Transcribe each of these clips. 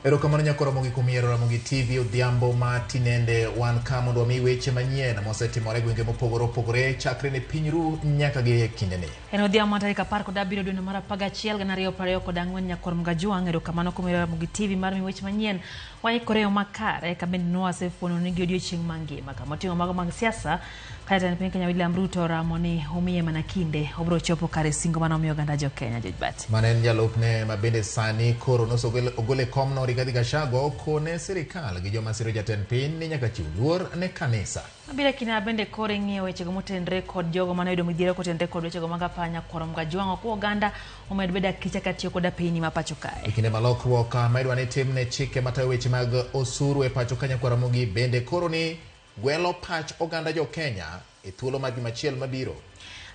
Erokamano nyakoro mogi kumiero Ramogi TV odhiambo matinende wan kama mondo mi weche manyien mosetimore gwenge mopogore opogore chakre ne pinyru nyaka gi kindeni. En odhiambo tarik 17 dwe mar 11 2024 nyakoro Mgajuang. Erokamano kumiero Ramogi TV mar mi weche manyien waikore makare ka bende nowasefuono ni odiochieng' mangima kama oting'o mago mag siasa kata ne piny Kenya William Ruto ramoni omiye mana kinde obro chopo kare singo manomiyo oganda jo Kenya Jojbati. Manen jalupne mabende sani koro ogole komno Rigathi Gachagua kone sirikal gi joma siro jatend piny ni nyaka chiw luor ne kanisa. Abira kina bende kore ng'iyo wechego motenre kod jogo manoyudo midhiero kotenre kod wechego mag apanya koro Mgajuang ko oganda omed beda kicha katiyo kod piny ma pacho kae. Ikine malokruok maidwa ni timne chike matayo weche mag osuru e pacho Kenya kwa Ramogi bende koro ni gwelo pach oganda jo Kenya e thuolo mag machiel mabiro.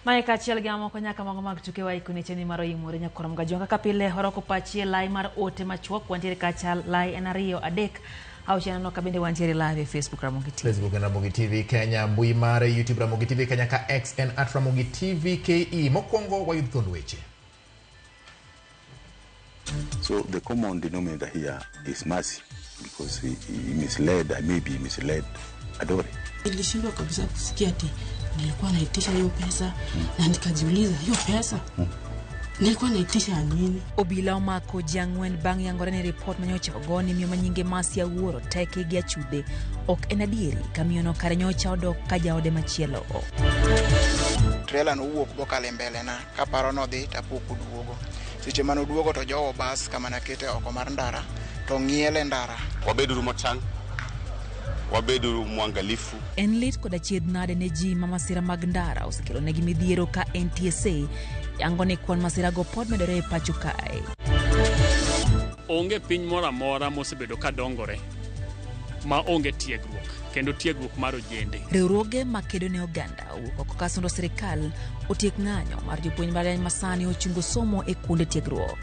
Maika achiel gi amoko nyaka mago mag tuke wa ikone cheni maro imore nyakoro Mgajuang kaka pile horoko pachie lai mar ote machuok wantiere kacha lai en 2 3 au chena no kabende wantiere live Facebook Ramogi TV. Facebook en Ramogi TV Kenya, mbui mare YouTube Ramogi TV Kenya ka X en @Ramogi TV KE. Mokwongo wayud thuond weche. So the common denominator here is mercy because he misled, maybe misled Adore. Nilishindwa kabisa kusikia ati nilikuwa naitisha hiyo pesa na nikajiuliza hiyo pesa nilikuwa naitisha nini? Obila omako jang'wen bang' yangore ni report manyocha ogoni miyo manyinge masi awuoro teke gi achude ok en adieri kamiono kare nyocha odok ka jaode machielo. Trailer no wuok bokale mbele na kaparo no dhi tapuku duogo. Seche mano duogo to jowo bas kama nakete oko mar ndara to ng'iele ndara. Wabeduru motang'. Wabedu mwangalifu. En lit kod achiedh nade ne ji mamasira mag ndara osekelo negi midhiero ka NTSA yango ni kwan masira go pod medore e pacho kae. Onge piny moro amora mosebedo ka dongore ma onge tiegruok kendo tiegruok mar ojende. Riwruoge makedo ne oganda oko kasundo sirikal otiek ng'anyo mar jopuonj mbalariany masani ochungo somo e kuonde tiegruok.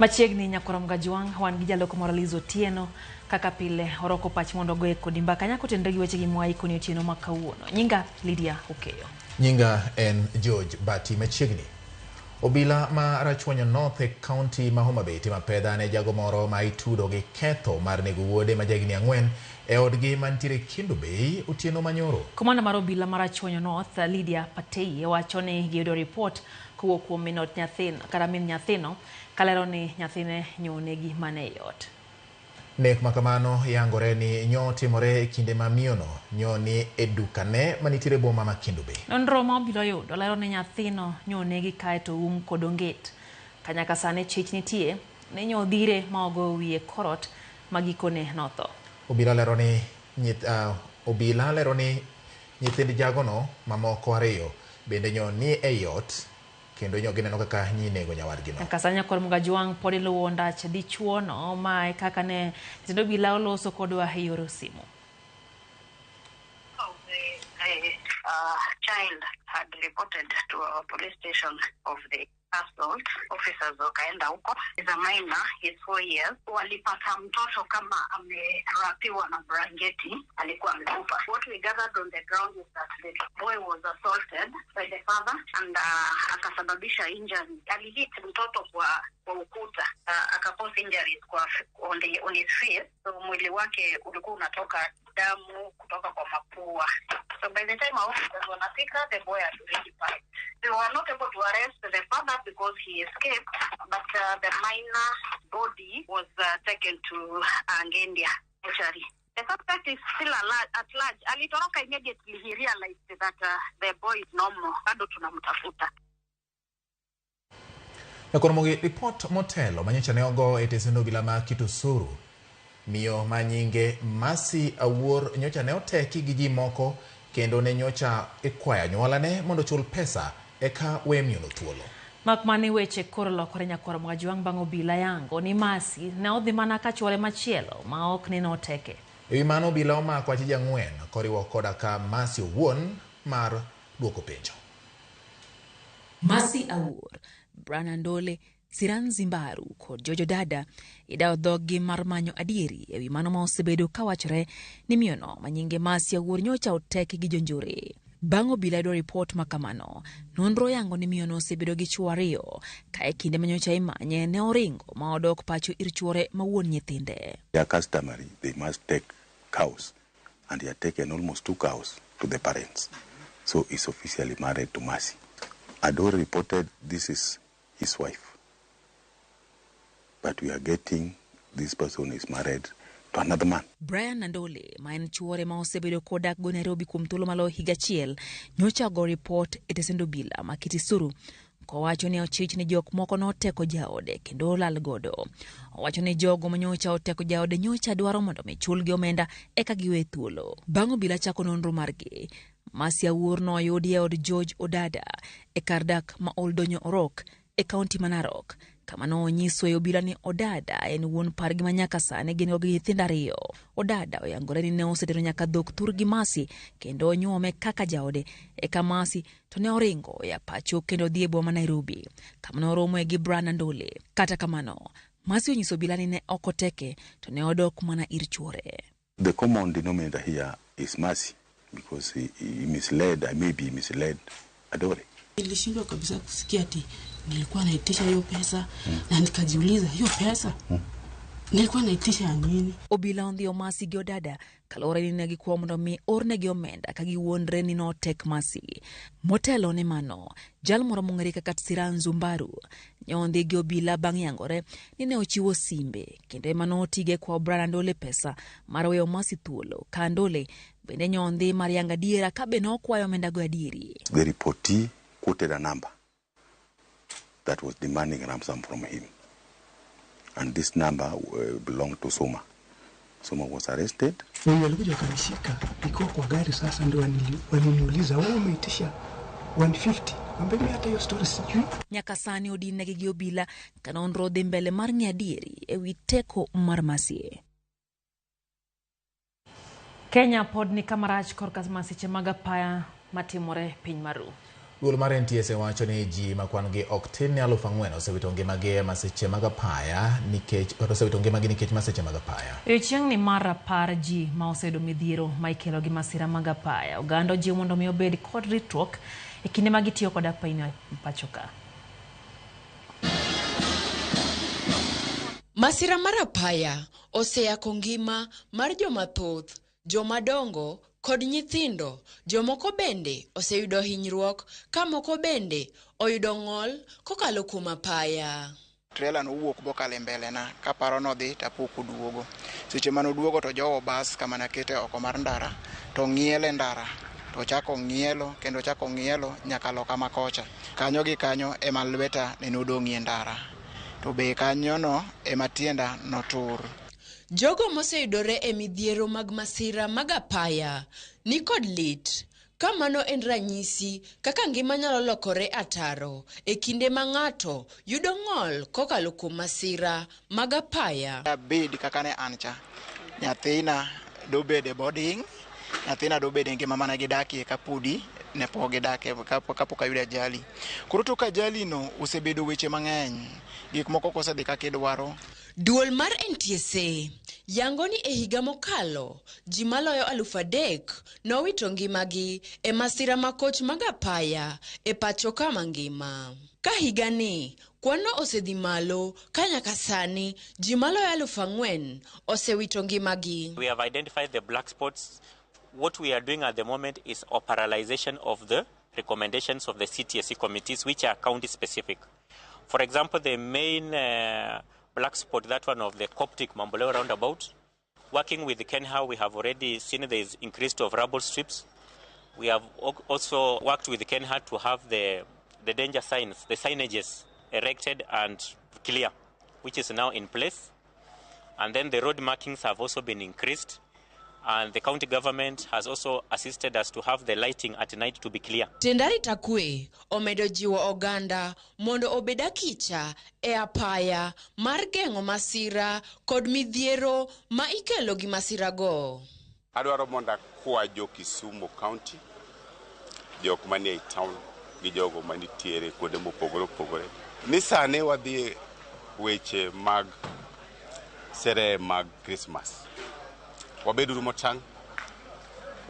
Machiegni nyakoro Mgajuang wan gi jaloko Moralizo Otieno kaka pile oroko pach mondo goe kodi mbaka nyako tendre gi weche gi mwai koni Otieno makawuono. Nyinga Lydia Okeyo. Nyinga en George Bati. Machiegni obila ma Rachuonyo North County ma Homa Bay tima pedha ne jago moro ma itudo gi ketho mar nego wuode ma jagni 4 e odgi mantiere Kendu Bay Otieno manyoro. Komanda mar obila ma Rachuonyo North Lydia Patei wacho ni giyudo report kowuok kuom minot nyathino kata min nyathino kalero ni nyathine nyonegi mane yot. Nek makamano yangore ni nyo timore e kinde ma miyono nyoni e dukane manitiere boma ma Kendu Bay. Nonro ma obila yudo lero ni nyathino nyonegi kae to kod onget kanyaka sane chich nitie ne nyo dhire ma ogo wiye korot magikone notho. Obila lero ni nyithind jagono mamoko 2 bende nyo ni e yot kendo nyogi neno kaka nyinego nyawadgi no. Kasanya kor Mgajuang podi luwo ndache dichuo no ma kaka ne tindo bila oloso kodwa hiyoro simu. Child had reported to our police station of the assault. Officers wakaenda huko. Is a minor, he's 4 years. Walipata mtoto kama amerapiwa na blanketi, alikuwa amekufa. What we gathered on the ground is that the boy was assaulted by the father and akasababisha injury. Alihit mtoto kwa ukuta, akakose injuries on his face. So mwili wake ulikuwa unatoka damu kutoka kwa mapua. So by the time our officers wanafika, the boy had already passed. They were not able to arrest the father because he escaped, but the minor body was taken to Ngendia mortuary. The suspect is still at large. Alitoroka immediately he realized that the boy is normal. Bado tunamtafuta. Nyakoro Mogi report motelo manyicha ne ogo e tesendo bila ma Kitusuru. Miyo manyinge Masi Awuor nyocha ne oteki gi ji moko kendo ne nyocha ikwaya nyuolane mondo chul pesa eka we miyono thuolo. Makmani weche koro lokore nyakoro Mgajuang bang' obila yango ni Masi ne odhi mana ka chwore machielo ma ok ni noteke. Ewi mano obila omako achije 4 koriwo koda ka Masi owuon mar duoko penjo. Masi Awuor, Brana Ndole, Siran Zimbaru kod Jojo Dada idao dhogi mar manyo adieri ewi mano ma osebedo kawachore ni miyono manyinge Masi Awuor nyocha oteki gi jonjore. Bang' obila yudo report makamano, nonro yango ni miyono osebedo gi chwo ariyo, ka e kinde manyocha imanye ne oringo ma odok pacho ir chwore ma wuon nyithinde. They are customary. They must take cows, and they have taken almost 2 cows to the parents. So he's officially married to Mercy. Adore reported this is his wife. But we are getting this person is married to another man. Brian Nandole, ma en chwore ma osebedo kodak go Nairobi kuom thuolo malo higa achiel, nyocha go report e tesend obila ma Kitisuru, kowacho ni ochich ni jok moko noteko jaode kendo lal godo. Owacho ni jogo manyocha oteko jaode nyocha dwaro mondo michulgi omenda eka giwe thuolo. Bang' obila chako nonro margi, Mercy Awuor no oyudi e od George Odada e kar dak ma Oldonyo Orok e kaunti ma Narok. Kama no onyiso e obila ni Odada en wuon pargi ma nyaka sani gin gi nyithindo ariyo. Odada oyangore ni ne osetero nyaka dhok thurgi Mercy kendo onyuome kaka jaode eka Mercy to ne oringo ya pacho kendo dhi e boma Nairobi kama no oromo gi Brian Nandole. Kata kamano, Mercy onyiso obila ni ne okoteke to ne odok mana ir chwore. The common denominator here is Mercy because he misled, maybe he misled Adore. Nilishindwa kabisa kusikia ati nilikuwa naitisha hiyo pesa na nikajiuliza hiyo pesa nilikuwa naitisha ya nini. Obila ondhiyo Mercy gi Odada kalore ni negi kwa mondo mi orne gi omenda ka giwuondre ni no tek Mercy. Motelo ne mano, jal moro mong'ere kaka Tsira Nzumbaru nyondhi gi obila bang' yangore ni ne ochiwo simbe kendo ema notige kwa Brian Nandole pesa mar weyo Mercy thuolo ka Nandole bende nyondhi mar yanga diera ka be nokwayo omenda go adieri. The reportee quoted a number that was demanding ransom from him. And this number belonged to Soma. Soma was arrested. Walikuja kanishika, niko kwa gari sasa ndio waliniuliza wewe umeitisha 150. Mbele hata hiyo story sijui. Nyaka sani odine gi obila kana onro dhi mbele mar nyadieri e wi teko mar Mercy. Kenya pod ni kamarach korka masiche mag apaya matimore piny maru. Duol mar NTSA wacho ni ji makwan gi ok tin ni 4,000 osewito ngimagi masiche mag apaya nikech masiche mag apaya. Chieng' ni mar apar ji ma oseyudo midhiero ma ikelo gi masira mag apaya. Oganda jiwo mondo mi obed kod ritruok e kinde ma gitiyo kod apaya pachoka. Masira mar apaya oseyako ngima mar joma thoth, joma dongo kod nyithindo. Jomoko bende oseyudo hinyruok ka moko bende oyudo ng'ol kokalo kuom apaya. Trailer no wuok bokale mbele na kaparo no dhi tapuku duogo. Seche mano duogo to jowo bas kama nakete oko mar ndara to ng'iele ndara to chako ng'ielo kendo chako ng'ielo nyaka loka makocha. Kanyo gi kanyo ema lweta ne nodong'ie ndara. To be kanyo no ema tienda notur. Jogo moseyudore e midhiero mag masira mag apaya ni kod lit. Kamano en ranyisi kaka ngima nyalo lokore ataro e kinde ma ng'ato yudo ng'ol kokalo kuom masira mag apaya. Bed kaka ne ancha. Nyathina do bede boarding. Nyathina do bede ngima mana gidakie kapudi ne poge dake kapok ayudo ajali. Koro to ajali no osebedo weche mang'eny. Gik moko kosedhi kaka idwaro. Duol mar NTSA yango ni e higa mokalo ji maloyo 3,000 nowito ngimagi e masira makoch mag apaya e pacho ka mangima. Ka higa ni kwano osedhi malo ka nyaka sani ji maloyo 4,000 osewito ngimagi. We have identified the black spots. What we are doing at the moment is operationalization of the recommendations of the CTSE committees, which are county specific. For example, the main black spot, that one of the Coptic Mamboleo roundabout. Working with the KENHA, we have already seen there is increase of rubble strips. We have also worked with the KENHA to have the danger signs, the signages erected and clear, which is now in place. And then the road markings have also been increased. And the county government has also assisted us to have the lighting at night to be clear. Tendari Takwe omedo jiwo oganda mondo obeda kicha e apaya mar geng'o masira kod midhiero ma ikelo gi masira go. Adwaro mondo kwa jo Kisumu County, jok manie town gi jogo manitiere kuonde mopogore opogore. Ni sane wadhi weche mag sere mag Christmas. Wabeduru motang,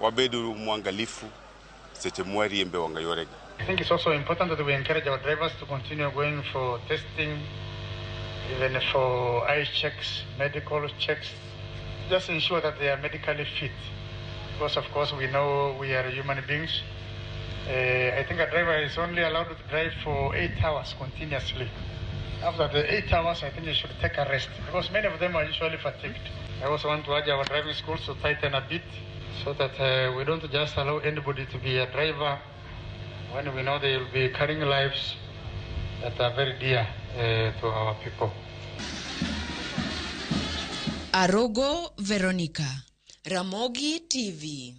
wabeduru mwangalifu, seche mwariembe wanga yoregi. I think it's also important that we encourage our drivers to continue going for testing, even for eye checks, medical checks, just ensure that they are medically fit. Because of course we know we are human beings. I think a driver is only allowed to drive for 8 hours continuously. After the 8 hours, I think you should take a rest because many of them are usually fatigued. I also want to urge our driving schools to tighten a bit so that we don't just allow anybody to be a driver when we know they will be carrying lives that are very dear to our people. Arogo Veronica, Ramogi TV.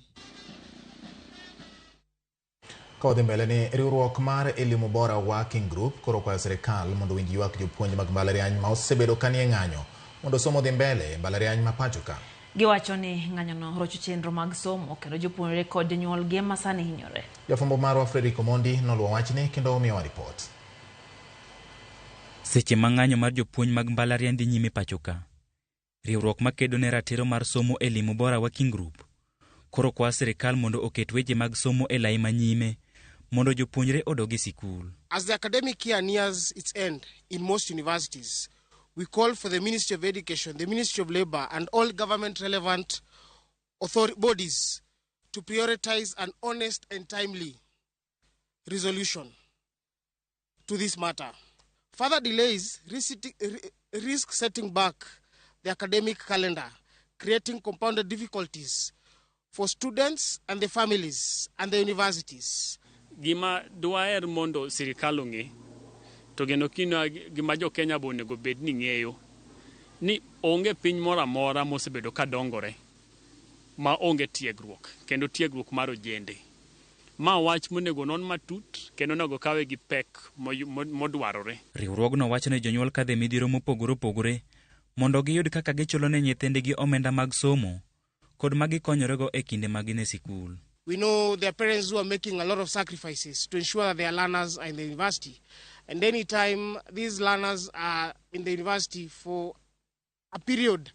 Kodhi mbele ni riwruok mar Elimu Bora Working Group koro kwa serikal mondo winj ywak jopuonj mag mbalariany ma osebedo kanie ng'anyo mondo somo dhi mbele mbalariany ma pacho ka. Giwacho ni ng'anyono rocho chenro mag somo kendo jopuonjre kod jonyuol gi ma sani hinyore. Jafwambo marwa Fredrick Omondi noluwo wachni kendo omiyowa ripot. Seche ma ng'anyo mar jopuonj mag mbalariany dhi nyime pacho ka, riwruok makedo ne ratiro mar somo Elimu Bora Working Group koro kwa serikal mondo oket weche mag somo e lai manyime mondo jopuonjre odogi sikul. As the academic year nears its end in most universities, we call for the Ministry of Education, the Ministry of Labor, and all government-relevant bodies to prioritize an honest and timely resolution to this matter. Further delays risk setting back the academic calendar, creating compounded difficulties for students and their families and the universities. Gima dwaer mondo sirikal ong'e to geno kino gima jo Kenya bonego bed ni ng'eyo ni onge piny moro amora mosebedo ka dongore ma onge tiegruok kendo tiegruok mar ojende. Ma wach monego non matut kendo onego kawe gi pek modwarore. Riwruogno wacho ne jonyuol kadhe midhiero mopogore opogore mondo giyud kaka gichulo ne nyithindgi omenda mag somo kod magi konyorego e kinde magine sikul. We know there are parents who are making a lot of sacrifices to ensure that their learners are in the university. And anytime these learners are in the university for a period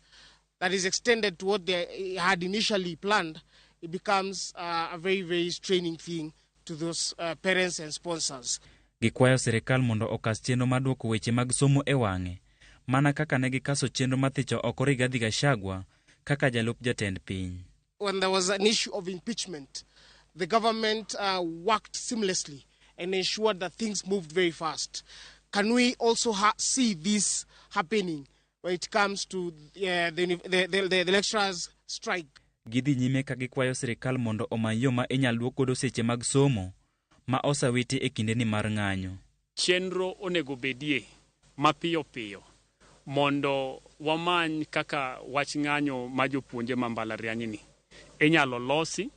that is extended to what they had initially planned, it becomes a very, very straining thing to those parents and sponsors. Gikwayo serikal mondo okas chenro mar duoko weche mag somo e wang'e, mana kaka ne gikaso chenro mathicho oko Rigathi Gachagua kaka jalup jatend piny. When there was an issue of impeachment, the government worked seamlessly and ensured that things moved very fast. Can we also see this happening when it comes to the lecturers' strike? Gidhi nyime ka gikwayo serikal mondo omany yo ma inyal duok godo seche mag somo ma osawiti e kindeni mar ng'anyo. Chenro onego bedie mapiyo piyo mondo wamany kaka wach ng'anyo ma jopuonje ma mbalariany ni inyalo losi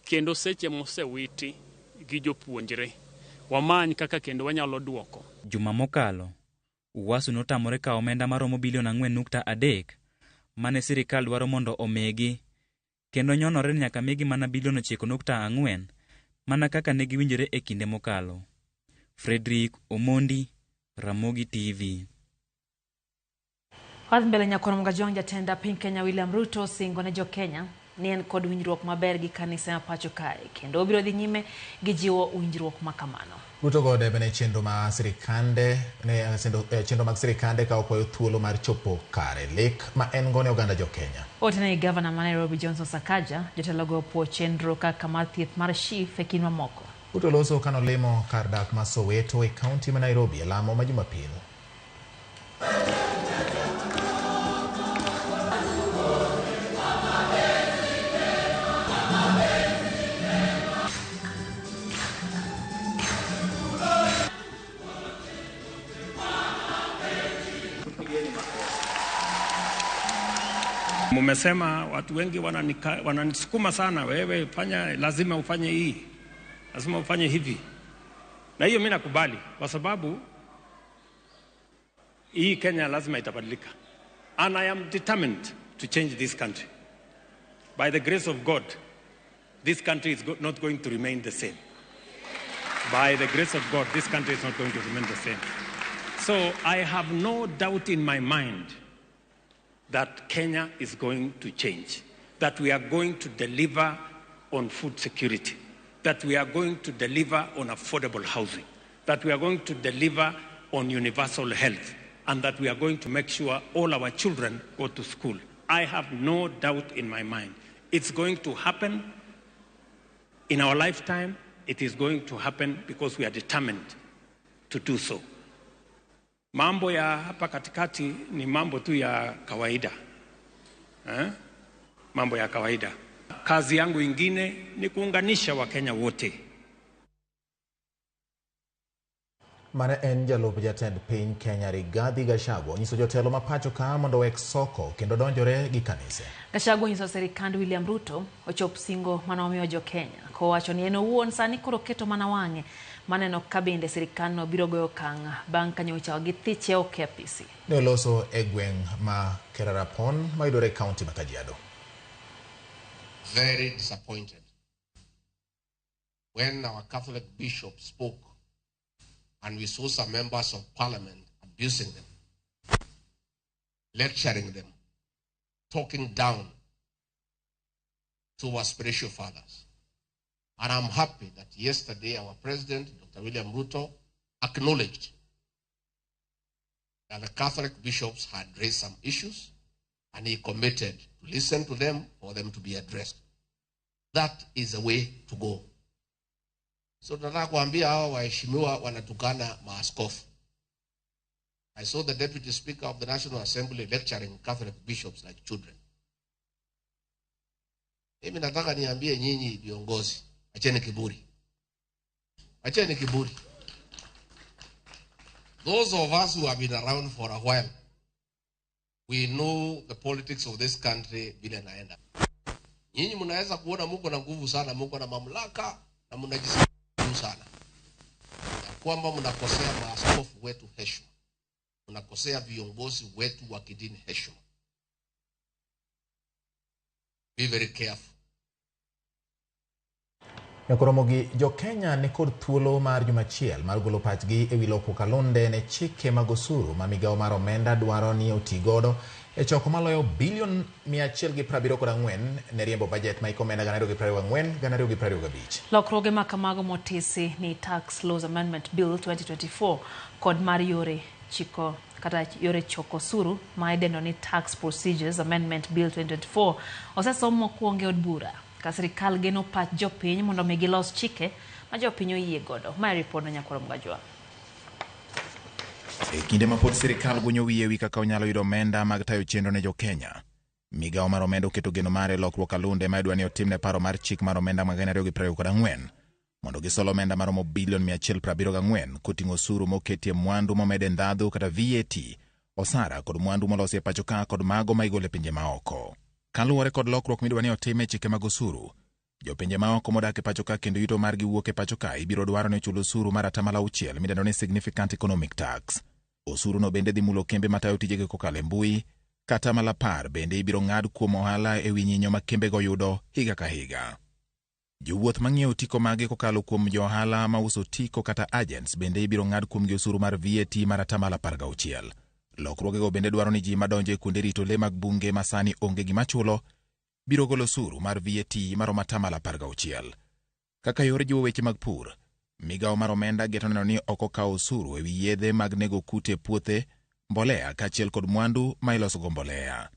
kendo seche mosewiti gi jopuonjre wamany kaka kendo wanyalo duoko. Juma mokalo, Uwasu notamore ka omenda maromo bilion 4.3 mane sirikal dwaro mondo omegi kendo nyonore nyaka migi mana bilion 9.4 mana kaka ne giwinjore e kinde mokalo. Fredrick Omondi, Ramogi TV. Wadhi mbele nyakoro mgajong jatenda piny Kenya William Ruto singo ne jo Kenya ni en kod winjruok maber gi kanisa ma pacho kae kendo obiro dhi nyime gi jiwo winjruok makamano. Ruto gode bene chenro ma sirikande ne chenro mag sirikande ka okwayo thuolo mar chopo kare lek ma en gone oganda jo Kenya. Otene governor ma Nairobi Johnson Sakaja jotelogo po chenro kaka mar thieth mar SHIF e kinwa moko. Ruto loso kano lemo kar dak ma Soweto e kaunti ma Nairobi e lamo ma Jumapil. Mumesema watu wengi wananisukuma sana, wewe fanya, lazima ufanye hii, lazima ufanye hivi. Na hiyo mimi nakubali kwa sababu hii Kenya lazima itabadilika. And I am determined to change this country. By the grace of God, this country is not going to remain the same. By the grace of God, this country is not going to remain the same. So I have no doubt in my mind that Kenya is going to change, that we are going to deliver on food security, that we are going to deliver on affordable housing, that we are going to deliver on universal health, and that we are going to make sure all our children go to school. I have no doubt in my mind. It's going to happen in our lifetime. It is going to happen because we are determined to do so. Mambo ya hapa katikati ni mambo tu ya kawaida. Mambo ya kawaida. Kazi yangu ingine ni kuunganisha Wakenya wote. Mane en jalup jatend piny Kenya Rigathi Gachagua nyiso jotelo ma pacho ka mondo wek soko kendo donjore gi kanise. Gachagua nyiso sirikand William Ruto ochop singo manomiyo jo Kenya kowacho ni en owuon sani koro keto mana wang'e maneno ka bende sirikandno biro goyo okang' bang' ka nyocha githiche ok apisi. Ne oloso e gweng' ma Kerarapon mayudore e kaunti ma Kajiado. Very disappointed when our Catholic bishop spoke and we saw some members of parliament abusing them, lecturing them, talking down to our spiritual fathers. And I'm happy that yesterday our president, Dr. William Ruto, acknowledged that the Catholic bishops had raised some issues and he committed to listen to them for them to be addressed. That is the way to go. So tunataka kuambia hao waheshimiwa wanatukana maaskofu. I saw the Deputy Speaker of the National Assembly lecturing Catholic bishops like children. Mimi nataka niambie nyinyi viongozi, acheni kiburi. Acheni kiburi. Those of us who have been around for a while, we know the politics of this country vile naenda. Nyinyi mnaweza kuona mko na nguvu sana, mko na mamlaka na mnajisikia sana. Kwamba mnakosea maaskofu wetu heshima. Mnakosea viongozi wetu wa kidini heshima. Be very careful. Nyakoromogi jo Kenya ni kod thuolo mar jumachiel mar golo pachgi e wi loko Kalonde ne chike mag osuru ma migawo mar omenda dwaro ni oti godo e choko maloyo bilion 174 ne riembo bajet ma ikomenda 2024-2025. Lokruoge ma kamago motisi ni Tax Laws Amendment Bill 2024 kod mar yore chiko kata yore choko osuru ma idendo ni Tax Procedures Amendment Bill 2024 osesom mokwongo e od bura. Ka sirikal geno pach jopiny mondo mi gilos chike ma jopiny oyie godo. Ma report na Nyakwaro Mgajwa. E kinde ma pod sirikal gunyo wiye wi kaka onyalo yudo omenda mag tayo chenro ne jo Kenya, migawo mar omenda oketo geno mare lokruok Kalonde ma idwa ni otimne paro mar chik mar omenda mag 2024 mondo gisolo omenda maromo bilion 174 koting'o osuru moketie mwandu momede ndhadhu kata VAT, osara kod mwandu molosi e pacho ka kod mago ma igole pinje maoko. Kaluwore kod lokruok midwa ni otime chike mag osuru, jopinje maoko modak e pacho ka kendo yuto margi wuok e pacho ka ibiro dwaro ni ochul osuru mar 6% midendo ni Significant Economic Tax. Osuru no bende dhi mulo kembe matayo tijege kokalo e mbui, kata 10% bende ibiro ng'ad kuom ohala e wi nyinyo ma kembego yudo higa ka higa. Jowuoth mang'iewo tiko mage kokalo kuom johala ma uso tiko kata agents bende ibiro ng'ad kuomgi osuru mar VAT mar 16%. Lokruogego bende dwaro ni ji madonjo e kuonde rito le mag bunge masani onge gima chulo biro golo osuru mar VAT maromo 16%. Kaka yor jiwo weche mag pur, migawo mar omenda geto neno ni ok okawo osuru e wi yedhe mag nego kute puothe, mbolea kaachiel kod mwandu ma ilosogo mbolea.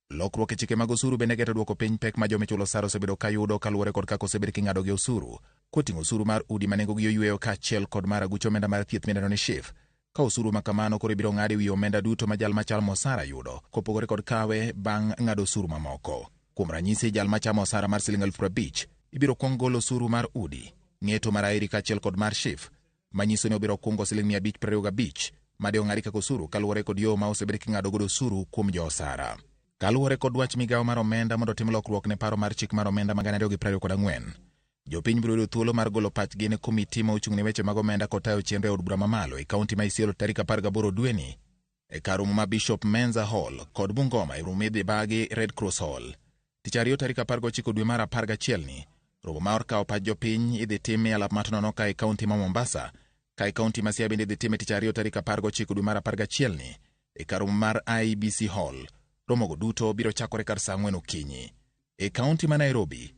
Lokruok e chike mag osuru bende geto dwoko piny pek ma jomichulo osara osebedo ka yudo kaluwore kod kaka osebed king'ado gi osuru, koting'o osuru mar udi ma nengogi oyueyo kaachiel kod mar aguch omenda mar thieth midendo ni SHIF. Ka osuru ma kamano koro ibiro ng'ad e wi omenda duto ma jal machal osara yudo, kopogore kod kawe bang' ng'ado osuru mamoko. Kuom ranyisi, jal machamo osara mar Sh50,000 ibiro kuong golo osuru mar udi, ng'eto mar airi kaachiel kod mar SHIF, manyiso ni obiro kungo Sh525 made ong'adi kaka osuru kaluwore kod yo ma osebed king'ado godo osuru kuom jo osara. Kaluwore kod wach migawo mar omenda mondo tim lokruok ne paro mar chik mar omenda ma 2024, jopiny biro yudo thuolo mar golo pachgi ne komiti ma ochung' ne weche mag omenda kod tayo chenro e od bura mamalo e kaunti ma Isiolo tarik 18 dweni e kar romo ma Bishop Menza Hall kod Bungoma e Rumidhi Bagi Red Cross Hall. Tich ariyo tarik 19 dwe mar 11 ni, romo mar kawo pach jopiny idhi tim e alap matonono ka e kaunti ma Mombasa, ka e kaunti ma Siaya bende idhi tim e tich ariyo tarik 19 dwe mar 11 ni e kar romo mar IBC Hall. Romogo duto biro chakore kar saa 4 okinyi. E kaunti ma Nairobi,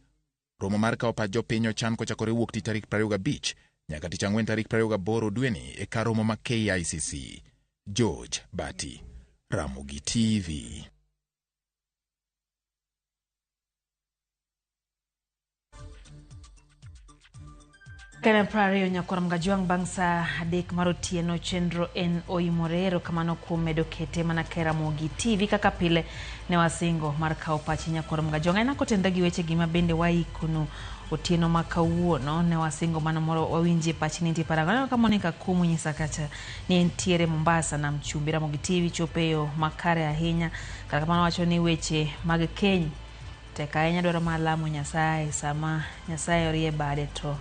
Romo mar kawo pach jopiny ochan kochakore wuok tich tarik 25 nyaka tich ang'wen tarik 28 dweni e kar romo ma KICC. George Bati, Ramogi TV. Karen Prario nyakwar mgajuang bangsa adek marotieno chenro en oimorero kamano kuom medo kete mana Ramogi TV kaka pile ne wasingo mar kawo pach nyakwar mgajuang ena kotenda gi weche gima bende waikuno otieno makawuono ne wasingo mano moro wawinje pach ninti paragano kama Monica Kumu nyisa kacha ni entiere Mombasa na mchumbi. Ramogi TV chopeyo makare ahinya kaka mano wacho ni weche mag keny teka ahinya dwaro malamo Nyasaye sama Nyasaye orie bade to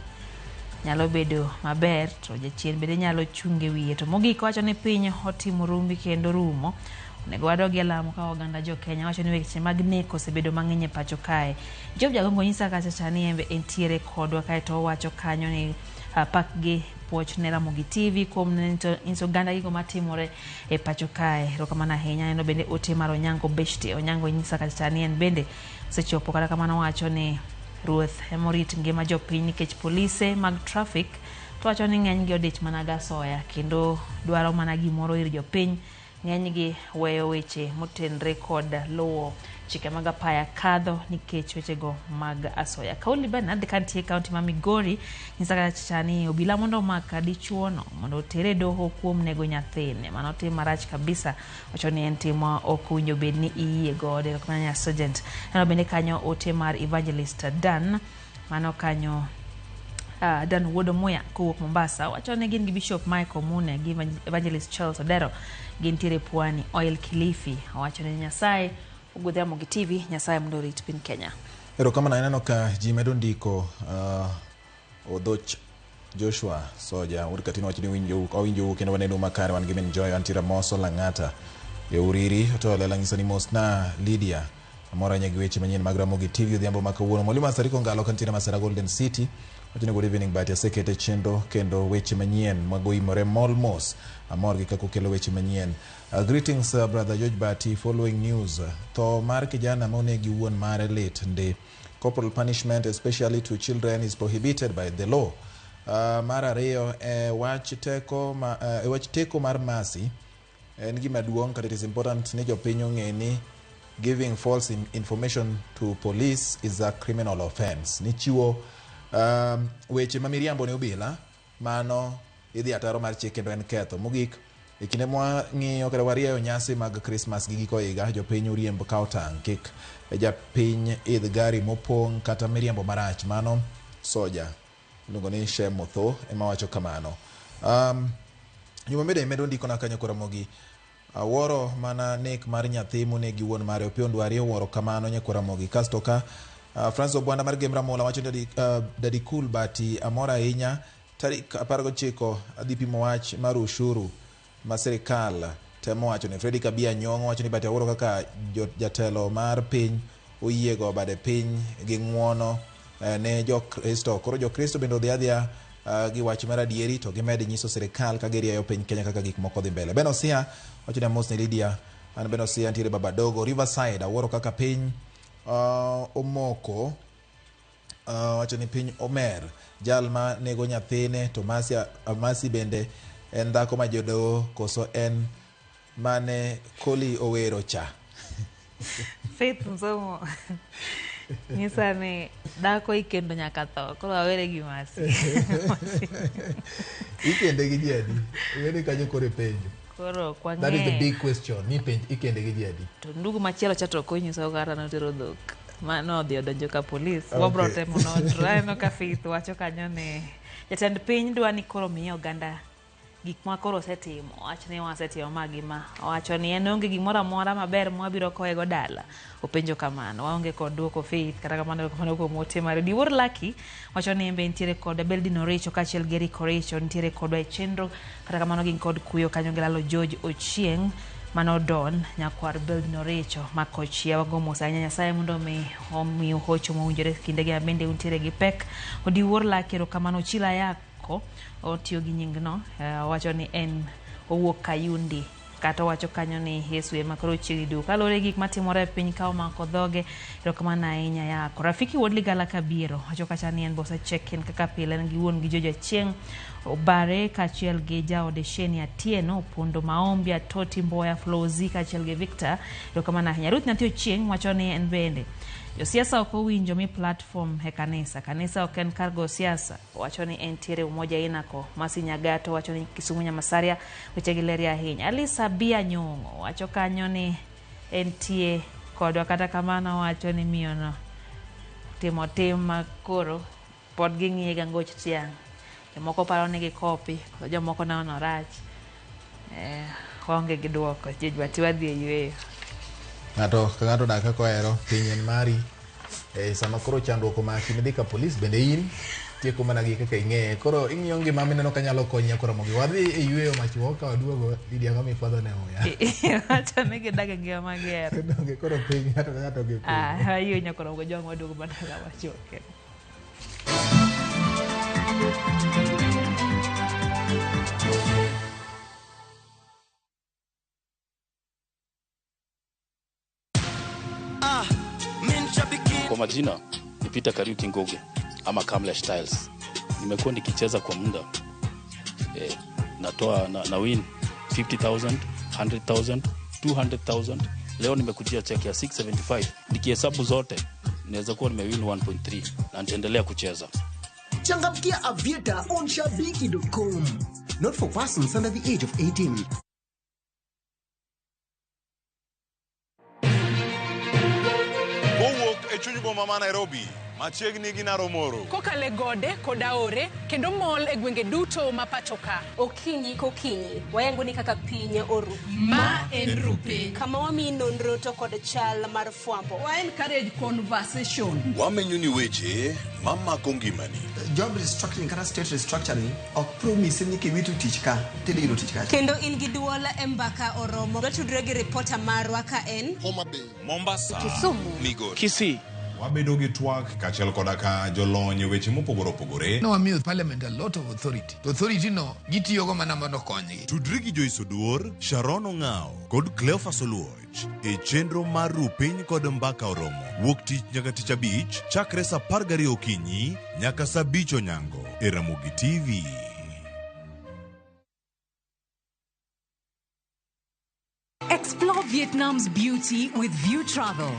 nyalo bedo maber to jachien bende nyalo chunge wiye. To mogik wacho ni piny otimo rumbi kendo rumo onego wadogi lamo ka oganda jo Kenya. Wacho ni weche mag neko osebedo mang'eny e pacho kae. Job Jagongo nyisa kacha chani embe entiere kodwa kae to wacho kanyo ni pak gi puoch ne Ramogi TV kuom nyiso oganda gigo matimore e pacho kae. Erokamano ahinya. Eno bende ote mar Onyango Beshte. Onyango nyisa kacha chani en bende sechopo kata kamano wacho ni Ruoth emorit ngima jopiny nikech polise mag traffic to wacho ni ng'eny gi odich mana gasoya kendo dwaro mana gimoro ir jopiny. Ng'eny gi weyo weche motenre kod luwo chike mag apaya kadho nikech wechego mag asoya. Kauli Bernard kantie kaunti ma Migori nyisa kacha ni obila mondo omaka dichuono mondo otere doho kuom nego nyathine. Mano tim marach kabisa. Wacho ni en tim ok owinjo bed ni iye gode. Kamanya Sergeant eno bende kanyo ote mar Evangelist Dan mano kanyo Dan Wodo Moya kowuok Mombasa. Wacho ni gin gi Bishop Michael Mune gi Evangelist Charles Odero gin tiere Pwani Oil Kilifi. Wacho ni Nyasaye ugudhe Ramogi TV, Nyasaye mondo rit piny Kenya. Erokamano ineno ka ji medo ndiko Odhoch Joshua Soja urikatino wacho ni winjo kendo waneno makare wan gi min Joy Antira Moso Lang'ata e Uriri to lela ng'iso ni Mosna Lydia amora nyagi weche manyien mag Ramogi TV odhiambo makawuono. Mwalimu Asariko Ngalo kantiere Masara Golden City wacho ni good evening but asekete chenro kendo weche manyien magoimore molmos amor gi kako kelo weche manyien. Greetings brother George Bati. Following news to mar kijana monegi wuon mare lit nde corporal punishment especially to children is prohibited by the law. Mar ariyo wach teko mar masi en gima duong' kata it is important ni jopiny ong'e ni giving false information to police is a criminal offense. Ni chiwo weche mamiriambo ne obila mano idhi ataro mar chik kendo en ketho. Mogik e kinde mwa ng'iyo kata warieyo nyasi mag Christmas gi giko higa jopiny uriembo kao tang' kik japiny idh gari mopong' kata miriambo marach. Mano Soja iluongo ni Shem Motho ema wacho kamano. Juma mede medo ndiko na kanyo Ramogi aworo mana nek mar nyathi monegi wuon mare Opiondo Ariyo woro kamano nyako Ramogi. Kasto ka Francis Obwanda mar Gemra Mola wacho Daddy Cool Bati amora ahinya tarik 19 adhi pimo wach mar ushuru ma sirikal temo wacho ni. Freddy Kabia Nyong'o wacho ni Bati aworo kaka jatelo mar piny oyiego bade piny gi ng'uono ne jokristo. Koro jokristo bende odhi adhia gi wach mar adieri to gimed nyiso sirikal ka girieyo piny Kenya kaka gik moko dhi mbele. Beno Sia wacho ni Mosna Lydia an Beno Sia ntiere Baba Dogo Riverside aworo kaka piny omoko wacho ni piny omer jal ma nego nyathine to Masi bende en dhako ma jodo koso en mane Koli Owero cha. Faith Msomo nyisa ni dhako ikendo nyaka tho koro awere gi Masi. Ikende gi jadi wene kanyo kore penjo. Koro kwa that is the big question. Ni penj ikende gi jadi to ndugu machielo chato konyiso kata notero dhok mano odhi odonjo ka polis. Wabrote mono traino ka Faith wacho kanyo ni jatend piny dwa ni koro miyo oganda gik ma koro setimo. Wacho ni wasetimo magima. Wacho ni en onge gimoro amora maber mwabiro koego dala. Openjo kamano. Waonge kod duoko Faith kata kamano ko mote mar Diwor Lucky wacho ni embe ntiere kod Beldino Richo kachiel Geri Korecho ntiere kod chenro kata kamano gin kod kuyo kanyo gelalo George Ochieng mano Don nyakwar Beldino Richo makochia wago musanya Nyasaye mondo mi hocho mowinjore kinde gi bende untiere gi pek. Diwor Lucky ro kamano Chila yako otiyo gi nyingno wacho ni en owuok Kayundi kata wacho kanyo ni Yesu ema koro chiegni duogo. Kaluwore gik matimore e piny ka omako dhoge, erokamano ahinya yako. Rafiki wuod Ligala Kabiero wacho kacha ni en bose check-in kaka pile en gi wuon gi Joja Chieng' Obare kaachiel gi jaode Sheni Atieno, Opondo Maombi, Atoti Mboya, Flozi kaachiel gi Victor. Erokamano ahinya. Ruth Nyathi Ochieng' wacho ni en bende josiasa ok owinjo mi platform e kanisa ok en kar go siasa. Wacho ni entiere umoja inako. Masi Nyagato wacho ni Kisumu Nyamasaria weche gi leri ahinya. Alisa Bia Nyong'o wacho kanyo ni entie kodwa, kata kamano wacho ni miyono timo tim makoro pod ging'iye ga ngoch tiang'. Jomoko paro ni gikopi, jomoko nono rach. Onge gi duoko, jejwati wadhi e yweyo. Ng'ato dak kako hero piny en mari. Sama koro chandruok omaki midhi ka polis bende in tieko mana gi kaka ing'eye. Koro ing'iyo ngima mineno ka nyalo konyi koro mogi wadhi e yweyo machuok ka waduogo Lydia kama ifadho ne oya. Wacha ni gidage ngima mager. Donge koro piny ng'ato gi piny. Ayo nyakoro go jong waduogo bana ga wachoke. Kwa majina ni Peter Kariuki Ngoge ama Kamlesh Styles. Nimekuwa nikicheza kwa muda. Natoa na win 50,000, 100,000, 200,000. Leo nimekujia check ya 675. Nikihesabu zote naweza kuwa nimewin 1.3 na nitaendelea kucheza. Changamkia Aviator on shabiki.com. Not for persons under the age of 18. Chuny boma ma Nairobi machiegni gi Naromoro kokale gode koda ore kendo mol e gwenge duto ma pachoka. Okinyi kokinyi wayango ni kaka piny oru ma en rupe kama wami nonro to kod chal mar fwambo wa encourage conversation wamenyo ni weche mamako ngimani. Job restructuring kata state restructuring ok promise ni kiwitu tich ka tedi yudo tich ka kendo in gi duol e mbaka oromo watudre gi reporter marwa ka en Homa Bay, Mombasa, Kisumu, Migori, Kisii. Wabedo gi twak kachiel koda ka jolony weche mopogore opogore. No wamiyo parliament a lot of authority. To authority no gitiyogo mana mondo konygi. Tudri gi Joyce Oduor, Sharon Ong'ao kod Cleophas Oluoch e chenro mar Rupiny kod Mbaka Oromo. Wuok tich nyaka tich abich chakre sa 12 okinyi nyaka sa 5 onyango e Ramogi TV. Explore Vietnam's beauty with View Travel.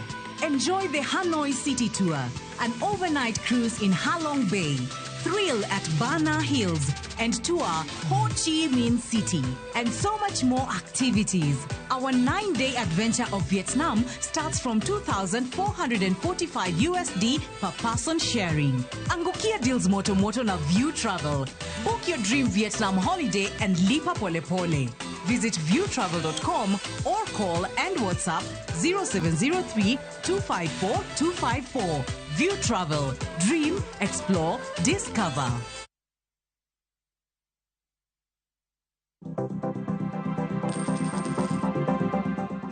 Enjoy the Hanoi City Tour, an overnight cruise in Ha Long Bay, thrill at Ba Na Hills, and tour Ho Chi Minh City, and so much more activities. Our 9-day adventure of Vietnam starts from $2,445 USD per person sharing. Angukia deals moto na View Travel. Book your dream Vietnam holiday and lipa pole pole. Visit viewtravel.com or call and WhatsApp 0703 254 254. View Travel. Dream, explore, discover.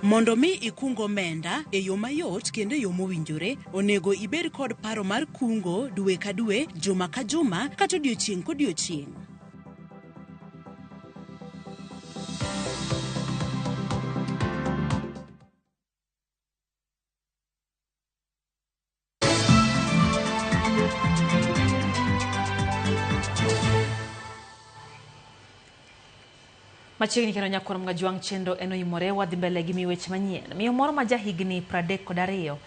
Mondo mi ikungo omenda e yo mayot kendo e yo mowinjore, onego ibed kod paro mar kungo dwe ka dwe, juma ka juma, kata odiochieng' kodiochieng'. Machiegni kendo nyakoro mga juang chendo eno imore wadhi mbele gi miweche manyien. Miyo moro ma jahigni 32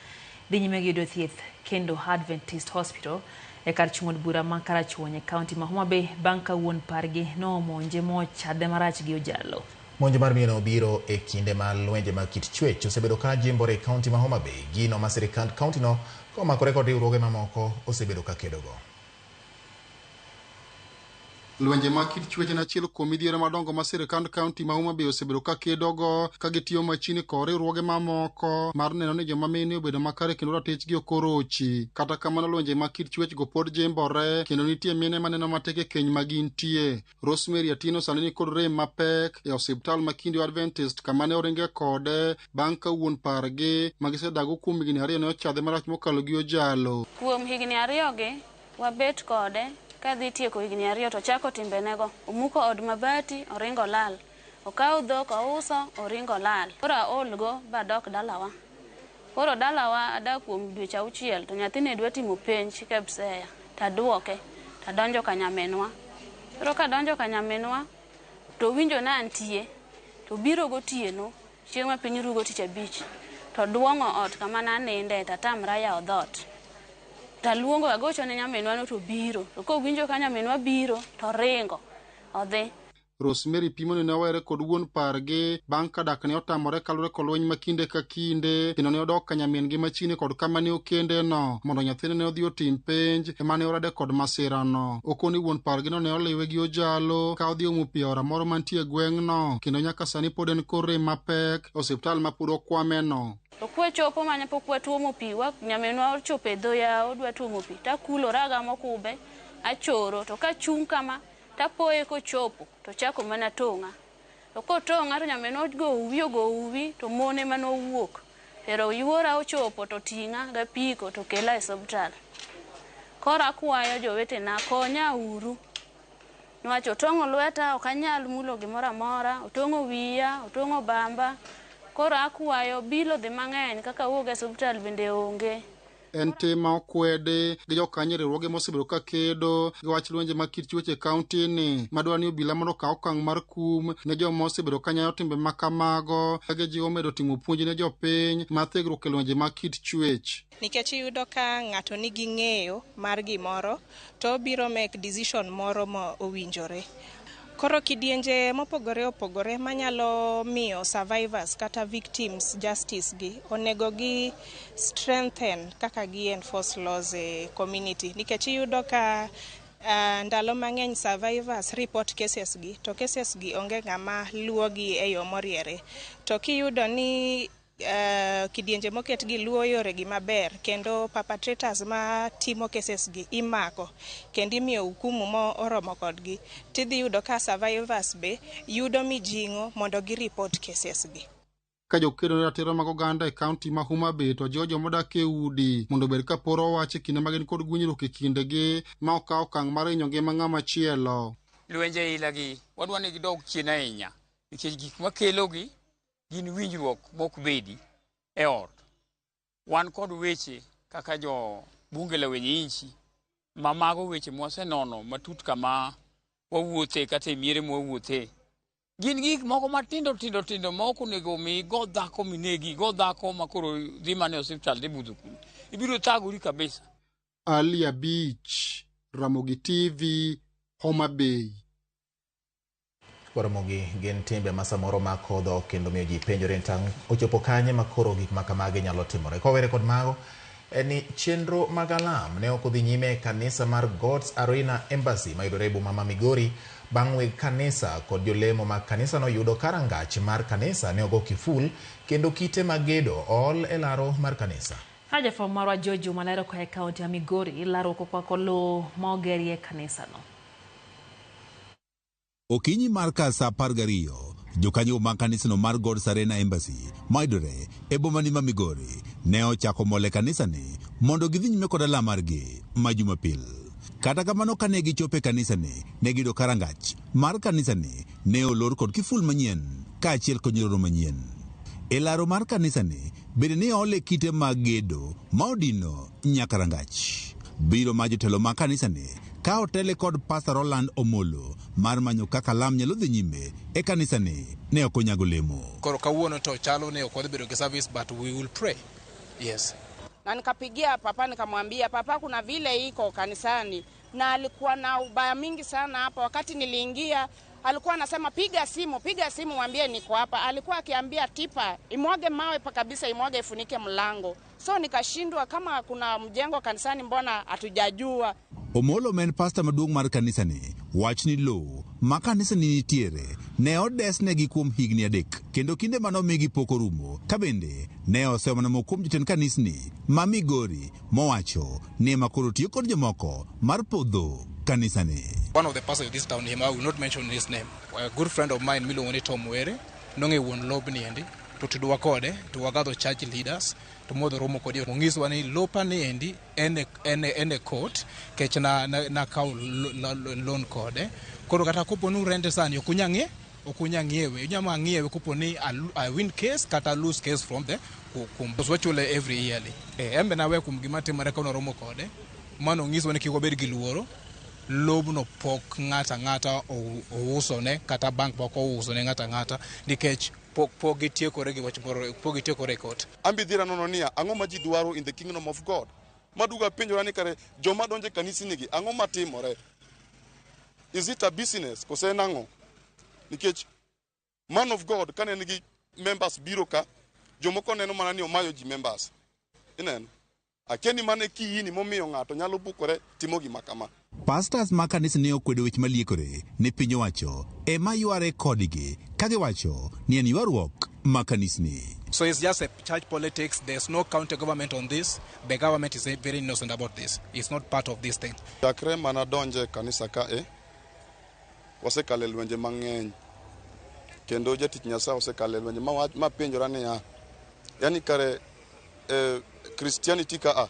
dhi nyime gi yudo thieth kendo Adventist Hospital e kar chung'od bura ma Karachuonyo e kaunti ma Homa Bay bang' ka wuon pargi nomonje mochadhe marach gi ojalo. Monj mar miyo obiro e kinde ma lwenje mag kit chwech osebedo ka jimbore e kaunti ma Homa Bay. Gino ma sirikand kaunti no komakore kod riwruoge mamoko osebedo ka kedogo. Lwenje mag kit chwech en achiel kuom midhiero madongo ma sirikand kaunti ma Homa Bay osebedo ka kedogo ka gitiyo machiegni kod riwruoge mamoko mar neno ni joma mine obedo makare kendo ratichgi ok orochi. Kata kamano lwenje mag kit chwech go pod jimbore kendo nitie mine maneno matek e keny ma gintie. Rosemary Atieno sani ni kod rem mapek e osiptal ma Kindu Adventist kama ne oringe kode bang' ka wuon pargi ma gisedago kuom higni 2 ne ochadhe marach mokalo gi ojalo. Kuom higni 2 gi wabet kode ka dhi tieko higni 2 to chako timbenego. Omuko od mabati, oringo lal. okaw dhok ouso oringo lal. Koro aolgo badok dalawa. Koro dalawa adak kuom dweche 6 to nyathine dwa timo penj KPSEA taduoke tadonjo ka nyaminwa. Koro kadonjo ka nyaminwa to winjo na antie to biro gotieno chieng' ma piny rugo tich abich to duong'o ot kama naninde tatamra yawo dhot. Taluongo agocho ne nyaminwa no to biro. To kowinjo ka nyaminwa biro to ringo odhi. Rosemary Pimoni ne owere kod wuon pargi bang' ka dak ne otamore kalure kolweny makinde ka kinde kendo ne odok ka nyamin gi machine kod kama ne okende no mondo nyathine ne odhi otim penj ema ne orade kod masira no. Okoni wuon pargi no ne oliwe gi ojalo ka odhi omo pi aora moro mantie gweng' no kendo nyaka sani pod en kor rem mapek osiptal ma pod okwame no. To kwe chopo manya pok watuomo pi wa nyaminwa ochopo e dho yawo odwa tuomo pi takulora gamo kube achoro to ka chung' kama tapoye kochopo to chako mana tong'a. To kotonga to nyaminwa go uwi to mone mano wuok. Pero yuora ochopo to tinga ga piko to kela e osiptal. Koro akwayo jowetena konya uru. Niwach otongo lweta ok anyal mulo gimoro amora, otongo wiya, otongo bamba. Koro akwayo bilo dhi mang'eny kaka wuok e osiptal bende onge. En tema okwede gi jokanyo riwruoge mosebedo ka kedo gi wach lwenje mag kit chweche kaunti ni madwa ni obila mondo okaw okang' mar kum ne joma osebedo ka nyayo timbe makamago ka jiwo medo timo puonj ne jopiny mar thegruok e lwenje mag kit chwech. Nikech iyudo ka ng'ato nigi ng'eyo mar gimoro to obiro make decision moro ma owinjore. Koro kidienje mopogore opogore manyalo miyo survivors kata victims justice gi onego gi strengthen kaka gi enforce laws e community. Nikech iyudo ka ndalo mang'eny survivors report cases gi to cases gi onge ng'ama luwo gi e yo moriere. To kiyudo ni kidienje moket gi luwo yore gi maber kendo perpetrators ma timo cases gi imako kendo imiyo hukumu mo oromo kodgi tidhi yudo ka survivors be yudo mijing'o mondo gi report cases gi. Ka jokedo ne ratiro mag oganda e kaunti ma Homa Bay to jojo modak e udi mondo bed ka poro wach kinde magin kod gwenyruok e kindegi ma okaw okang' mar hinyo ngima ng'ama chielo. Lwenje ila gi wadwa ni gidog chien ahinya nikech gik makelo gi gin winjruok mok bedi e ot. Wan kod weche kaka jo bunge la wenye inchi mamago weche mwasenono matut kama wawuothe kata e miere mwawuothe. Gin gik moko matindo moko nego mi go dhako minegi go dhako makoro dhi mane osiptal de budho kuni. Ibiro thagori kabisa. Alia Beach, Ramogi TV, Homa Bay. Ramogi gin timbe ma samoro makodho kendo miyo ji penjore tang' ochopo kanye makoro gik makamage nyalo timore. Kowere kod mago ni chenro mag alam ne ok odhi nyime kanisa mar God's Arena Embassy mayudore e boma ma Migori bang' weg kanisa kod jolemo mag kanisa no yudo karangach mar kanisa ne ogo kiful kendo kite magedo ol e laro mar kanisa. Haja fo marwa Jojo malero kwa kaunti ya Migori laro kwa kolo maogerie kanisa no. Okinyi mar ka sa 12 jokanyo mag kanisano mar God's Arena Embassy mayudore e boma ma Migori ne ochako mole kanisani mondo gidhi nyime kod alam margi ma Jumapil. Kata kamano kane gichopo e kanisani ne giyudo karangach mar kanisani ne olor kod kiful manyien kaachiel kod nyiroro manyien. E laro mar kanisani bende ne ole kite mag gedo ma odino nyaka rangach. Biro ma jotelo mag kanisani ka otele kod Pastor Roland Omolo mar manyo kaka lam nyalo dhi nyime e kanisani ne ok onyago lemo. Koro kawuono to chalo ne ok odhi bedo gi service but we will pray. Yes. Na nikapigia papa nikamwambia papa kuna vile iko kanisani na alikuwa na ubaya mingi sana hapa. Wakati niliingia alikuwa anasema piga simu mwambie niko hapa. Alikuwa akiambia tipa imwage mawe pa kabisa, imwage ifunike mlango. So nikashindwa kama kuna mjengo kanisani mbona hatujajua. Omolo men pastor maduong' mar kanisani wach ni lo ma kanisani nitiere ne odesnegi kuom higni 3 kendo kinde manomigi pok orumo ka bende ne osemana kuom jotend kanisni ma Migori mowacho ni makoro tiyo kod jomoko mar podho kanisani. One of the pastors of this town, I will not mention his name, a good friend of mine Miluongo ni Tom Were nonge wuon lobni endi to tudwa kode to wagadho church leaders to modho romo kodi mongiswa ni lopa ni endi ene court kech na kaw loan kode koro kata koponu rente sani okunyange okunya ngiewe nyama ngiewe kuponi I win case kata lose case from the wachule every yearly embe nawe kumgimate mare kono romo kode mano ngiso ne kiko bed gi luoro lobno pok ngata ouso ne kata bank pok ouso ne ngata nikech pok gitiekore gi wach moro pok gitiekore kot ambi dhira nono nia ang'o ma ji dwaro in the kingdom of God maduga penjora ni kare joma donje kanisi nigi ang'o matimore is it a business kose nango nikech man of God kane nigi members biro ka jomoko neno mana ni omayo ji members ineno akeni mane kiyini momiyo ng'ato nyalo bukore timo gima kama. Pastors ma kanisa ne okwedo weche maliekore ne piny owacho ema yware kodgi kagiwacho ni en ywaruok ma kanisni. So it's just a church politics. There's no county government on this. The government is very innocent about this. It's not part of this thing. Chakre mana donje kanisa kae wasekale lwenje mang'eny kendo jatich Nyasaye osekale lwenje ma penjora niya yani kare Christianity ka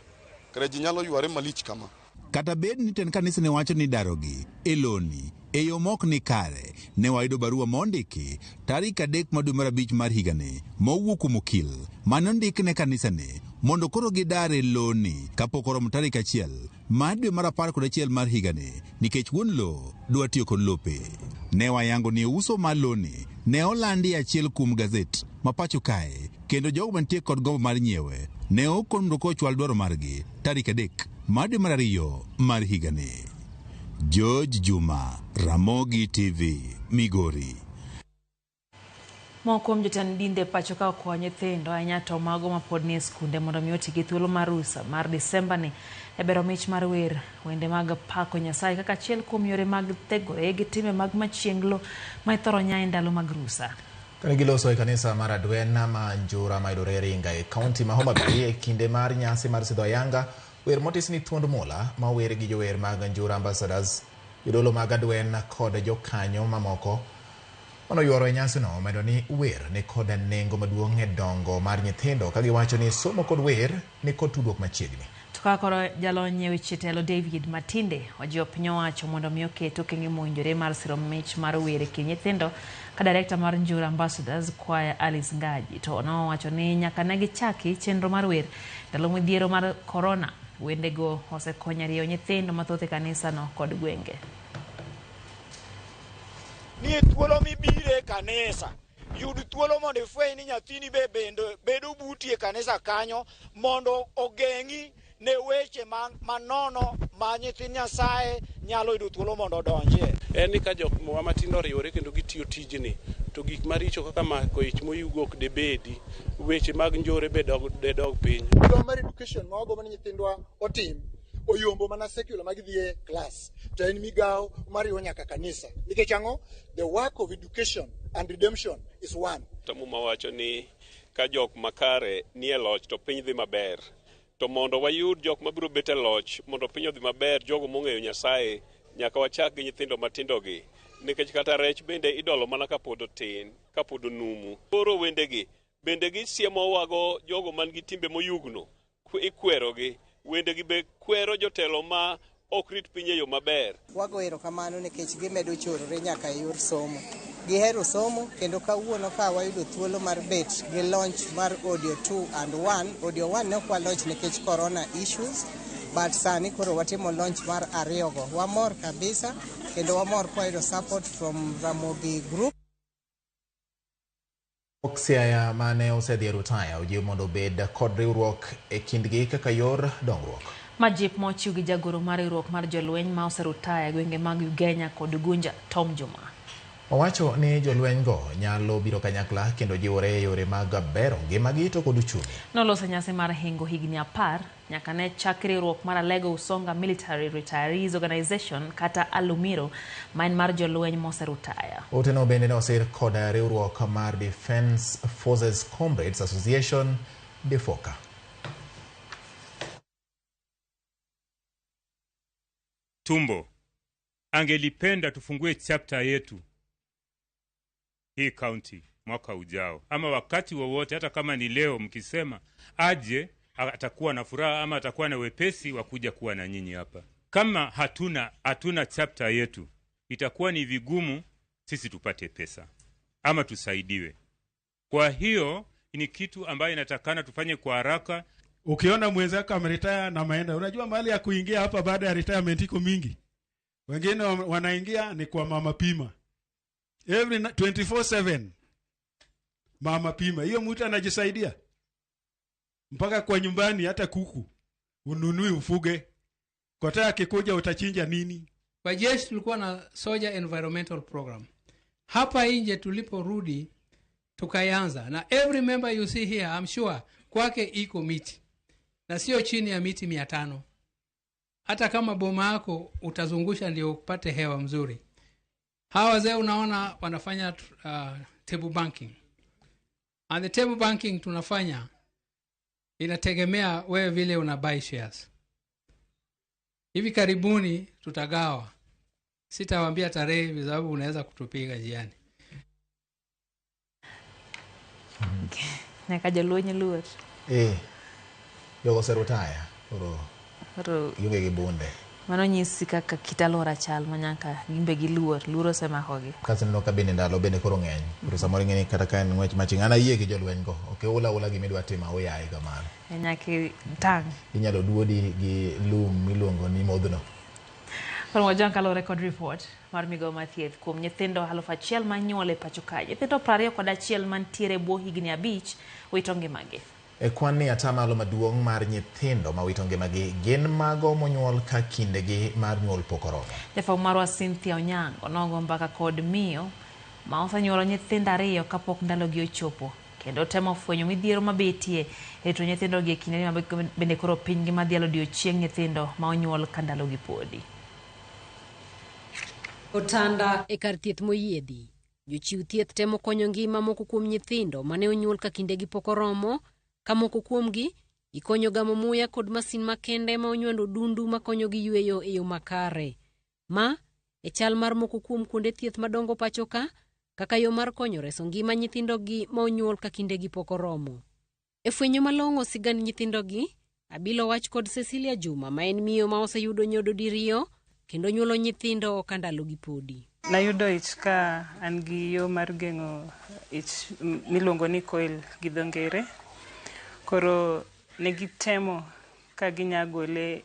kare ji nyalo yware malich kama. Kata bed ni ten kanisa ne wacho ni darogi eloni eyo mok ni kare ne wayudo barua mondiki tarik 3 dwe mar 5 mar higani mowuok kuom okil manondik ne kanisa ne mondo koro gidare loni kapok oromo tarik 1 mar dwe mar 11 mar higani nikech wuon lo dwa tiyo kod lope. Ne wayango ni uso mar loni ne olandi achiel kuom gazet mapacho kae kendo jogo mantie kod gombo mar nyiewe ne okondo kochwal dwaro margi tarik 3 mar dwe mar 2 mar higani. George Juma, Ramogi TV, Migori. Moko kuom jotend dinde pacho ka okwayo nyithindo ahinya to mago mapod nie skunde mondo mi oti gi thuolo mar rusa mar Desemba ni e bero mich mar wende mag pako Nyasaye kaka achiel kuom yore mag thegore gi time mag machienglo ma ithoro nyae ndalo mag rusa. Kane giloso e kanisa mar Adwena ma Njura mayudore Ringa e kaunti ma Homa Bay e kinde mar nyasi mar sidho ayanga, wer motis ni thuond mula ma wer gi jower mag Njura Ambassadors, jodolo mag Adwena kod jokanyo mamoko ono yuoro e nyasi no medo ni wer ni kod nengo maduong' e dongo mar nyithindo ka giwacho ni somo kod wer ni kod tudruok machiegni. Tukakoro jalonye weche telo David Matinde ojiwo piny owacho mondo mi oket okenge mowinjore mar siro mich mar wer e nyithindo ka director mar Njura Ambassadors Kwaya Alice Ngaji to nowacho ni nyaka ne gichaki chenro mar wer ndalo midhiero mar corona. Wendego osekonyo riyo nyithindo mathoth e kanisa no kod gwenge. Ni thuolo mibire kanisa yud thuolo mondo ifweny ni nyathini bedo buti e kanisa kanyo mondo ogeng'i ne weche manono ma nyithin Nyasaye nyalo yudo thuolo mondo odonje. En ni ka jok matindo riwore kendo gitiyo tijni to gik maricho kaka mako ich moyugo ok debedi weche mag njore bedog piny. Program mar education ma wago man nyithindwa otim oyombo mana secular mag dhie class to en migawo mariwo nyaka kanisa nikech ang'o the work of education and redemption is one. Tamuma wacho ni ka jok makare nie loch to piny dhi maber to mondo wayud jok mabiro bet e loch mondo piny odhi maber jogo mong'eyo Nyasaye nyaka wachak gi nyithindo matindo gi nikech kata rech bende idolo mana kapod tin kapod numu. Koro wendegi bende gisiemo wago jogo man gi timbe moyugno ikwerogi wendegi be kwero jotelo ma ok rit piny e yo maber. Wago erokamano nikech gimedo chorore nyaka e yor somo. Gihero somo kendo kawuono ka wayudo thuolo mar bet gi launch mar audio 2 and 1. Audio 1 ne ok wa launch nikech corona issues but sani koro watimo launch mar 2 go. Wamor kabisa kendo wamor kwayudo support from Ramogi Group. Siaya mane osedhi rutaya ojiwo mondo bed kod riwruok e kindgi kaka yor dongruok. Majip mochiw gi jagoro mar riwruok mar jolweny ma oserutaya gwenge mag Ugenya kod Gunja Tom Juma. Owacho ni jolweny go nyalo biro kanyakla kendo jiwore yore mag bero ngimagi to kod uchumi. Noloso nyasi mar hingo higni 10 nyaka ne chak riwruok mar Alego Usonga Military Retirees Organization kata Alumiro ma en mar jolweny moserutaya. Oteno bende ne osir kod riwruok mar Defence Forces Comrades Association DEFOCA. Tumbo, angelipenda tufungue chapter yetu hii county mwaka ujao ama wakati wowote, hata kama ni leo mkisema aje, atakuwa na furaha ama atakuwa na wepesi wa kuja kuwa na nyinyi hapa. Kama hatuna chapter yetu, itakuwa ni vigumu sisi tupate pesa. ama tusaidiwe. Kwa hiyo ni kitu ambayo inatakana tufanye kwa haraka. Ukiona mwenzako ameretire na maenda, unajua mahali ya kuingia hapa baada ya retirement iko mingi. Wengine wanaingia ni kwa mama pima. Every 24/7 mama pima. Hiyo mtu anajisaidia. Mpaka kwa nyumbani hata kuku ununui ufuge. Kwa taa kikuja utachinja nini? Kwa jeshi tulikuwa na Soldier Environmental Program. Hapa nje tuliporudi tukaanza na every member you see here I'm sure kwake iko miti. Na sio chini ya miti 500. Hata kama boma yako utazungusha ndio upate hewa mzuri. Hawa wazee unaona wanafanya table banking. And the table banking tunafanya inategemea wewe vile una buy shares. Hivi karibuni tutagawa. Sitawaambia tarehe kwa sababu unaweza kutupiga jiani. Nakaja luonye luot. Yogo serutaya. Oro yuge gibunde. Mano nyisi kaka kitalora chal manyaka gimbe gi luoro sema hogi. Kasi no kabine ndalo bende koro ngeny. Koro samoro ngeni kata ka ngwech machingana yie gi jolweny go. Okay, ula gimidwa tima oyaye kamano. Nyaki tang. Inyalo duodi gi lum miluongo ni modhno. From wajan kalo record report mar migo mathieth kuom nyithindo 1,000 manyuole pacho kae. Nyithindo 21 mantiere bwo higni 5 wito ngimagi. E kwan ni atamalo maduong' mar nyithindo ma wito ngimagi gin mago monyuol ka kindegi mar nyuol pok oromo. Jafwambo marwa Cynthia Onyango nogo mbaka kod miyo ma osenyuolo nyithindo 2 kapok ndalogi ochopo. Kendo temo fwenyo midhiero mabetie e to nyithindo gi kinde ma bende koro pinygi madhialo odiochieng' nyithindo ma onyuol ka ndalogi podi. Otanda e kar thieth moyiedhi. Jochiw thieth temo konyo ngima moko kuom nyithindo mane onyuol ka kindegi pok oromo, ka moko kuomgi ikonyo gamo muya kod masin makende ma onywando dundu makonyogi yweyo e yo makare. Ma e chal mar moko kuom kuonde thieth madongo pacho ka, kaka yo mar konyo reso ngima nyithindogi ma onyuol ka kindegi pok oromo. E fwenyo malong'o sigand nyithindogi, abilo wach kod Cecilia Juma ma en miyo ma oseyudo nyodo diriyo kendo nyuolo nyithindo ka ndalogi podi. Nayudo ich ka an gi yo mar geng'o ich miluongo ni coil gi dho ngere. Koro ne gitemo ka ginyagole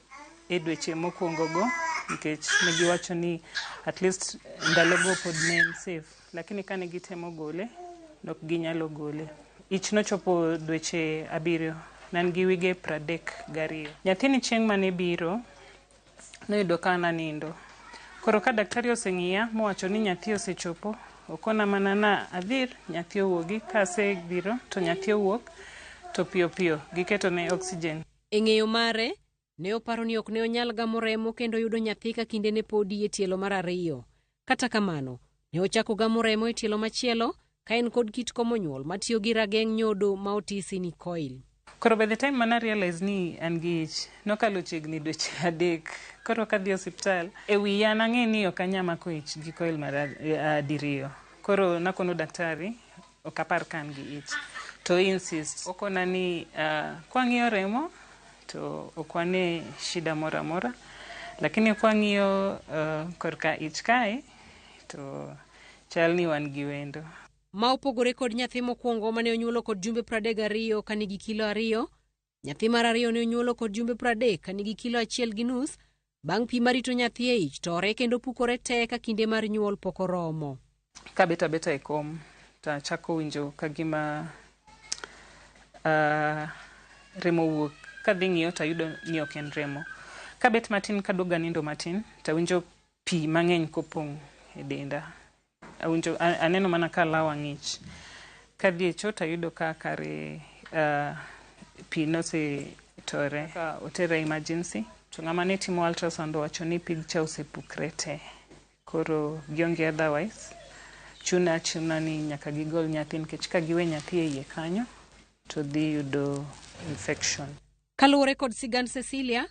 e dweche mokwongo go nikech ne giwacho ni at least ndalogo pod ne safe, lakini ka ne gitemo gole nok ginyalo gole. Ich nochopo dweche 7 nan gi wige 32. Nyathini chieng' mane biro noyudo ka nanindo. Koro ka daktari oseng'iya mowacho ni nyathi osechopo, okona mana na adhir nyathi owuogi, ka asebiro to nyathi owuok to piyo giketo ne oxygen. E ng'eyo mare, ne oparo ni ok ne onyal gamo remo kendo yudo nyathi ka kinde ne podi e tielo mar 2. Kata kamano, ne ochako gamo remo e tielo machielo, ka en kod kit komo nyuol matiyo gi rageng' nyodo ma otisi ni coil. Koro by the time mana realize ni an gi ich, nokalo chiegni dweche 3. Koro kadhi osiptal, e wiya nang'e ni ok anyamako ich gi coil mar 7. Koro nakono daktari, ok apar ka an gi ich. To insist, okona ni kwang'iyo remo, to okwane shida mora mora. Lakini kwang'iyo korka ich kae, to chal ni wan gi wendo. Ma opogore kod nyathi mokwongo mane onyuolo kod jumbe 32 ka nigi kilo 2, nyathi mar 2 ne onyuolo kod jumbe 30 ka nigi kilo 1.5 bang' pi marito nyathi e ich tore kendo pukore te ka kinde mar nyuol pok oromo. Ka beta e kom, ta chako winjo ka gima remo wuok. Ka dhi ng'iyo ta yudo ni ok en remo. Ka bet matin ka doga nindo matin, ta winjo pi mang'eny kopong' e denda. Aneno mana ka lawa ng'ich. Ka dhi e cho ta yudo ka kare pi nose tore. Ka otera emergency. To ng'ama ne timo ultrasound wacho ni pigcha osepukre te. Koro gionge otherwise. Chuna ni nyaka gigol nyathi nikech ka giwe nyathi e iye kanyo to dhi yudo infection. Kaluwore kod sigand Cecilia,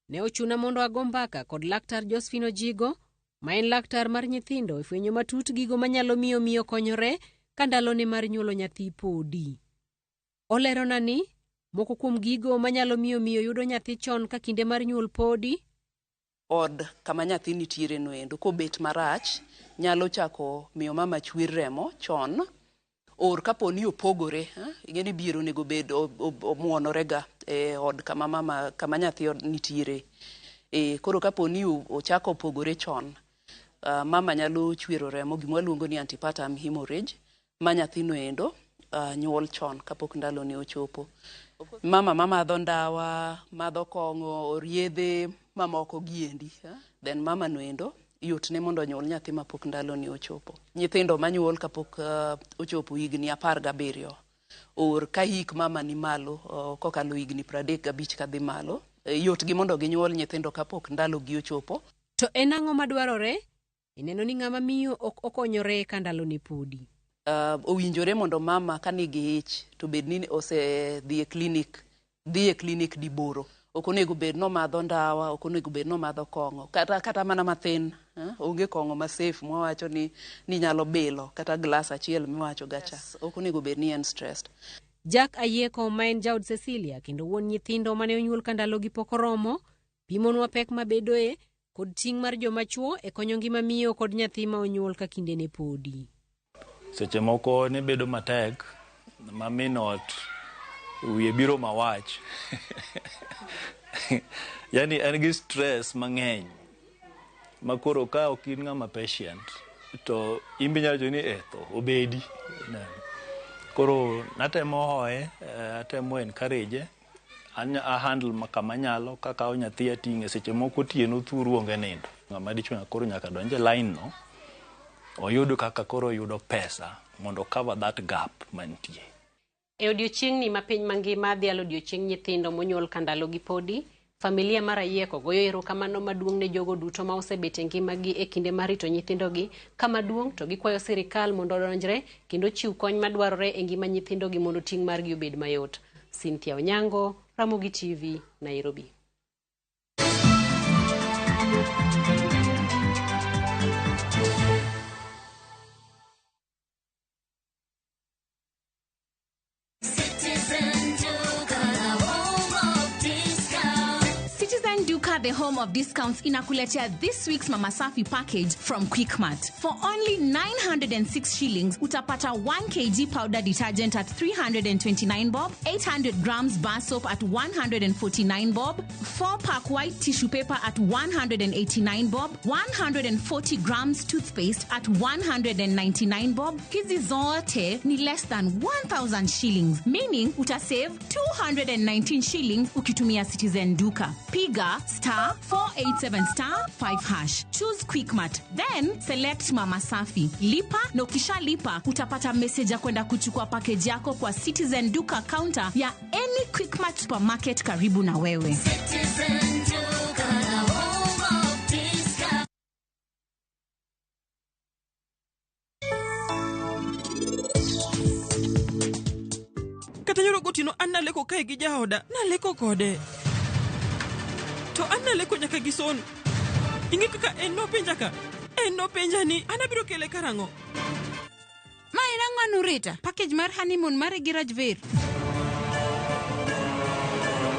ne ochuna mondo ago mbaka kod laktar Josephine Ojigo, ma en laktar mar nyithindo e fwenyo matut gigo manyalo miyo konyore ka ndalone mar nyuolo nyathi podi. Olerona ni moko kuom gigo manyalo miyo yudo nyathi chon ka kinde mar nyuol podi. Od kama nyathi nitiere noendo kobet marach nyalo chako miyo mama chwir remo chon or kapo ni opogore, ingeni biro nego bed omuonorega od kama nyathi nitiere. Koro kapo ni ochako opogore chon, mama nyalo chwero remo gima luongo ni antepartum hemorrhage, ma nyathino endo nyuol chon kapok ndalo ne ochopo. Mama madho ndawa, madho kong'o, oriedhe mamoko giendi, then mama no endo yot ne mondo nyuol nyathi mapok ndalo ne ochopo. Nyithindo manyuol kapok ochopo higni 17 or ka hik mama ni malo kokalo higni 35 kadhi malo, yot gi mondo ginyuol nyithindo kapok ndalo gi ochopo. To en ang'o madwarore ineno ni ng'ama miyo ok okonyore ka ndalo ne podi? Owinjore mondo mama ka nigi ich to bed ni dhi e klinik diboro. Ok onego bed no madho ndawa, ok onego bed no madho kong'o, kata mana mathin, onge kong'o ma safe mwawacho ni nyalo bilo, kata glass achiel miwacho gacha. Ok onego bed ni en stressed. Jack Ayeko ma en jaod Cecilia kendo wuon nyithindo mane onyuol ka ndalo gi pok oromo, pimonwa pek mabedoe kod ting' mar joma chuo e konyo ngima miyo kod nyathi ma onyuol ka kinde ne podi. Seche moko ne bedo matek, maminot wiye biro mawach. Yani en gi stress mang'eny, makoro ka ok in ng'ama patient, to imbi nyalo ni to obedi. Koro natemo hoye, atemo encourage, a handle kama nyalo, kaka nyathi ating'e seche moko tieno thuru onge nindo. Ng'ama dichuo koro nyaka donje line no, oyudo kaka koro yudo pesa mondo cover that gap mantie. E odiochieng' ni ma piny mangima dhialo odiochieng' nyithindo monyuol ka ndalo gi podi, familia mar Ayeko goyo erokamano maduong' ne jogo duto ma osebet e ngimagi e kinde mar rito nyithindogi. Kama duong' to gikwayo sirikal mondo odonjre kendo chiw kony madwarore e ngima nyithindogi mondo ting' margi obed mayot. Cynthia Onyango, Ramogi TV, Nairobi. The home of discounts inakuletea this week's Mama Safi package from Quickmart. For only 906 shillings, utapata 1 kg powder detergent at 329 bob, 800 grams bar soap at 149 bob, 4-pack white tissue paper at 189 bob, 140 grams toothpaste at 199 bob. Hizi zote ni less than 1,000 shillings, meaning utasave 219 shillings ukitumia Citizen Duka. Piga *487*5#. Choose Quickmart, then select Mama Safi. Lipa na ukisha lipa utapata message ya kwenda kuchukua package yako kwa Citizen Duka counter ya any Quickmart supermarket karibu na wewe. Citizen Duka, home of discount. Katanyoro gotino anna leko kai gi jaoda na leko kode. To anna leko nyaka gisonu. Ingi kaka enno penja ni anabiro kele karango. Ma inang'anu Rita, package mar honeymoon mar Garage Fair.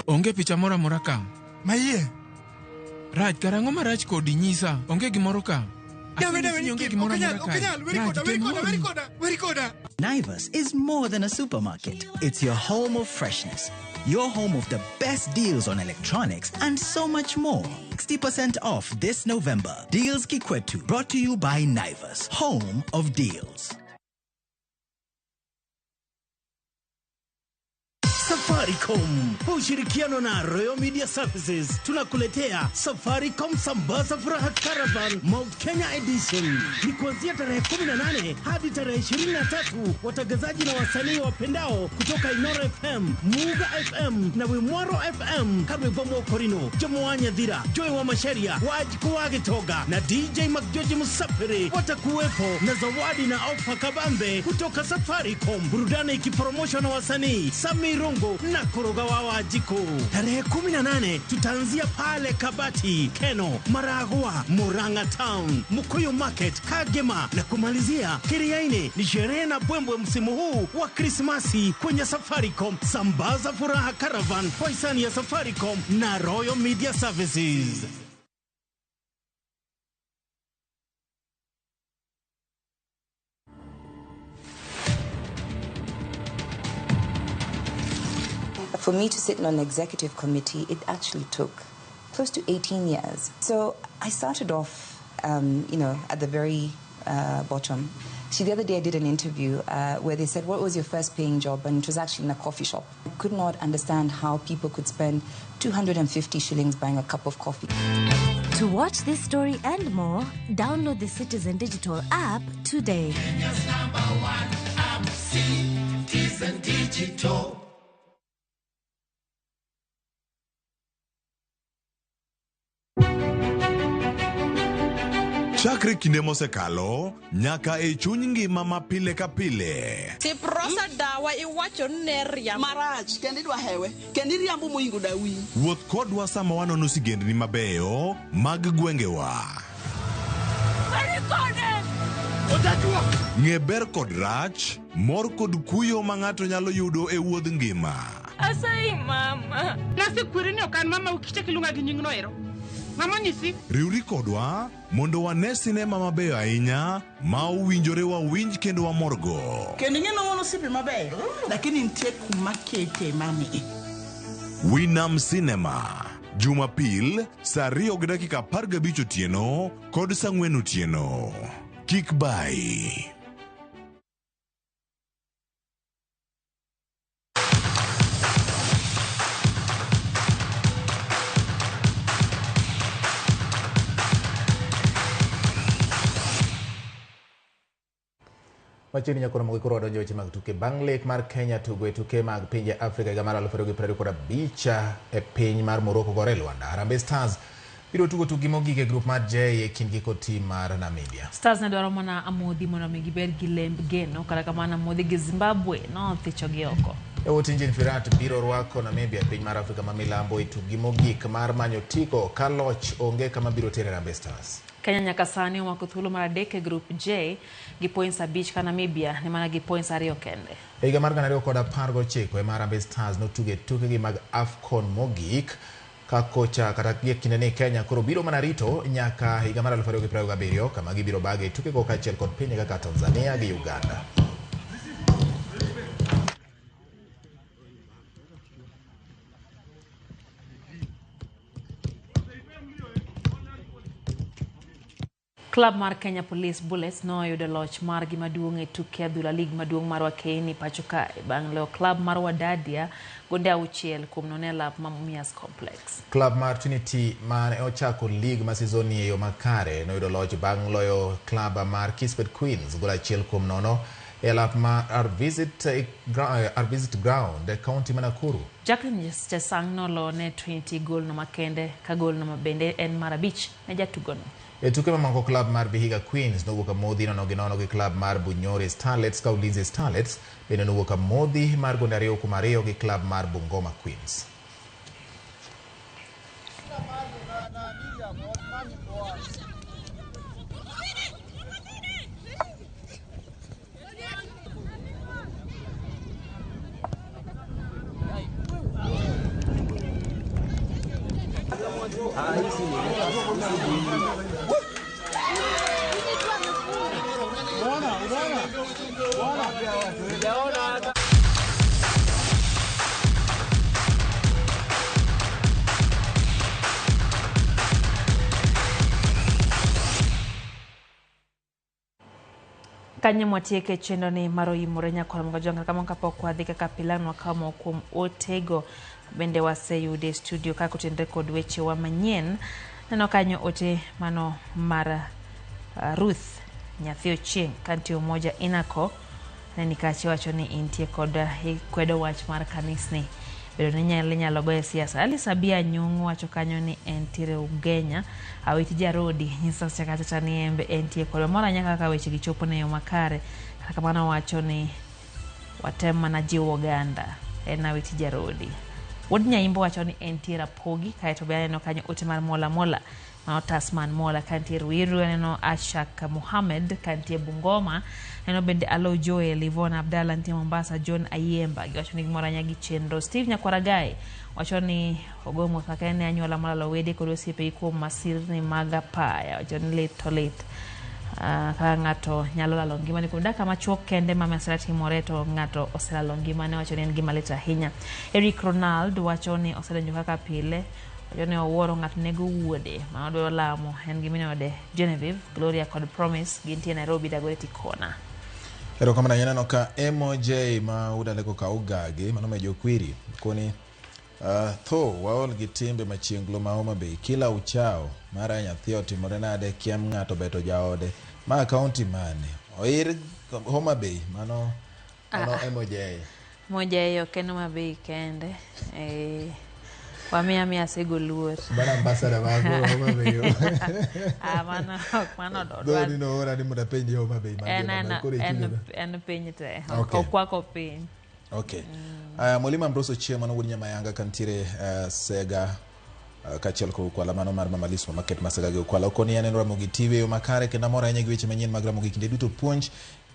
Onge picha mora ka. Maiye. Raj karango marach kodi nyisa. Onge gimoro ka. Naivas is more than a supermarket. It's your home of freshness. Your home of the best deals on electronics and so much more. 60% off this November. Deals Kikwetu, brought to you by Naivas, home of deals. Safaricom kwa ushirikiano na Royal Media Services tunakuletea Safaricom Sambaza Furaha Caravan Mount Kenya Edition. Ni kuanzia tarehe 18 hadi tarehe 23. Watangazaji na wasanii wapendao kutoka Inoro FM, Muga FM na Wimwaro FM, Karwevomo Korino, Jomoanya Dhira, Joy wa Masharia, Wajiko Wagetoga na DJ Makjoji Musafiri watakuwepo na zawadi na ofa kabambe kutoka Safaricom. Burudani ikipromotion na wasanii Samirongo na Kurogawa Wajiko. Tarehe 18 tutaanzia pale Kabati, Keno, Maragua, Muranga Town, Mukuyu Market, Kagema na kumalizia Kiriaini. Ni sherehe na bwembwe msimu huu wa Krismasi kwenye Safaricom Sambaza Furaha Caravan kwa hisani ya Safaricom na Royal Media Services. For me to sit on an executive committee, it actually took close to 18 years. So I started off, at the very bottom. See, the other day I did an interview where they said, what was your first paying job? And it was actually in a coffee shop. I could not understand how people could spend 250 shillings buying a cup of coffee. To watch this story and more, download the Citizen Digital app today. Kenya's #1 app, Citizen Digital. Chakre kinde mosekalo nyaka e chuny ngima ma pile ka pile. Tiprosa dawa iwacho neria marach kendi dwa hewe kendi riambo moingo dawi. Wuoth kodwa sama wanono sigendni mabeyo mag gwengewa. Ng'e ber kod rach, mor kod kuyo ma ng'ato nyalo yudo e wuodh ngima. Asai mama. Nasikwiri ni okan mama ukiche kilunga gi nying noero. Mama nyisi. Riuri kodwa mondo wane sinema mabeyo ahinya ma owinjore wawinj kendo wamorgo. Kendi ng'eno wono sipi mabeyo. Lakini nitie kuma kete mami. Winam Cinema. Jumapil, saa 2:15 otieno kod saa 4 otieno. Kik bai. Machiegni nyakoro mogikoro wadonjo weche mag tuke. Bang' lek mar Kenya tugo e tuke mag pinje Afrika higa mar 2025 e piny mar Morocco gore Luanda, Harambee Stars biro tugo tugi mogik e grup mar J e kindgi kod tim mar Namibia. Stars ne dwaro mana amodhi mondo mi gibed gi lemb geno, kata kamano amodhi gi Zimbabwe nothichogi oko. Otinjin Firat biro rwako Namibia e piny mar Afrika ma milambo e tugi mogik mar manyo tiko ka loch onge kama biro tere Harambee Stars. Kenya nyaka sani omako thuolo mar adek e grup J gi points 5 ka Namibia ni mana gi points 2 kende. E higa mar 2019 e mar Harambee Stars notuge tukegi mag AFCON mogik ka kocha kata kinde ni Kenya koro biro mana rito nyaka higa mar 2027 kama gibiro bage tukego kaachiel kod pinje kaka Tanzania gi Uganda. Club mar Kenya Police Bullets noyudo loch margi maduong' e tuke adhula lig maduong' mar Wakeini pacho kae bang' leo club mar Wadadia gonde 6 kuom nono lap ma Mumias Complex. Club mar Trinity mane ochako lig ma season e yo makare noyudo loch bang' loyo club mar Kispet Queens gola 1 kuom nono e lap mar Our Visit Ground e county ma Nakuru. Jacqueline Chesang nolo ne Trinity gol no makende ka gol no mabende en mar 5 ne jatugono. E tuke mamako club mar Vihiga Queens nowuok amodhi nono gi club mar Bunyore Starlets ka Ulinzi Starlets bende nowuok amodhi mar gonde 2-2 gi club mar Bungoma Queens. Kanye mwatieke chendo ni maro imurenya kwa mgajonga kama kapok wadhi kaka pilano kama kuom otego bende waseyude studio ka kutende kod weche wa manyien neno kanyo ote mano mara Ruth Nyathio Chieng kanti umoja inako na nikachi wacho ni intie kod kwedo wach mar kanisni bedo ni nyalo goye siasa alisabia nyungu wacho kanyo ni entire Ugenya awiti jarodi nyisa chakata ni embe entie kod mora nyaka ka weche gichopo ne yo makare kamano wacho ni watema na jiwo Uganda ena awiti jarodi wod nyaimbo wacho ni entire Pogi kaito bene no kanyo ote mar mola Mano Tasman Mola kanti Ruiru neno Ashak Muhammad kanti Bungoma neno bende Alo Joel Ivona Abdalla nti Mombasa John Ayemba wacho ni moranya gi chenro Steve Nyakwaragai wacho ni ogomo kakene anyola malalo wede kod osiepe iko masir ni maga paya wacho ni late ka ng'ato nyalo lalo ngimane kuom dakika machuok kende ma masira timore to ng'ato oselalo ngimane, wacho ni en gima lit ahinya. Eric Ronald wacho ni osedonjo kaka pile, wacho ni owuoro ng'ato nego wuode ma odwaro lamo, en gi minode Genevieve, Gloria kod Promise gintie Nairobi Dagoretti Kona. Ero kama naneno ka MJ ma udaleko ka ugagi mano mejo kwiri koni tho waol gi timbe machienglo ma Homa Bay kila uchao mara nyathi otimore nade kiam ng'ato beto jaode ma county mane oir Homa Bay mano MJ ok en Homa Bay kende wamiya sigoluor bana ambassador ma Homa Bay mano do ni no ora ni muda penji Homa Bay en piny te okwako piny. Okay. Mwalimu Ambrose Ochieng mano wuod Nyamayanga kantire Sega kachiel ko kwala mano mar Mamalismo market masega ge kwala koni en Ramogi TV yo makare kenda mora yenye gi weche manyien mag Ramogi kinde duto puonj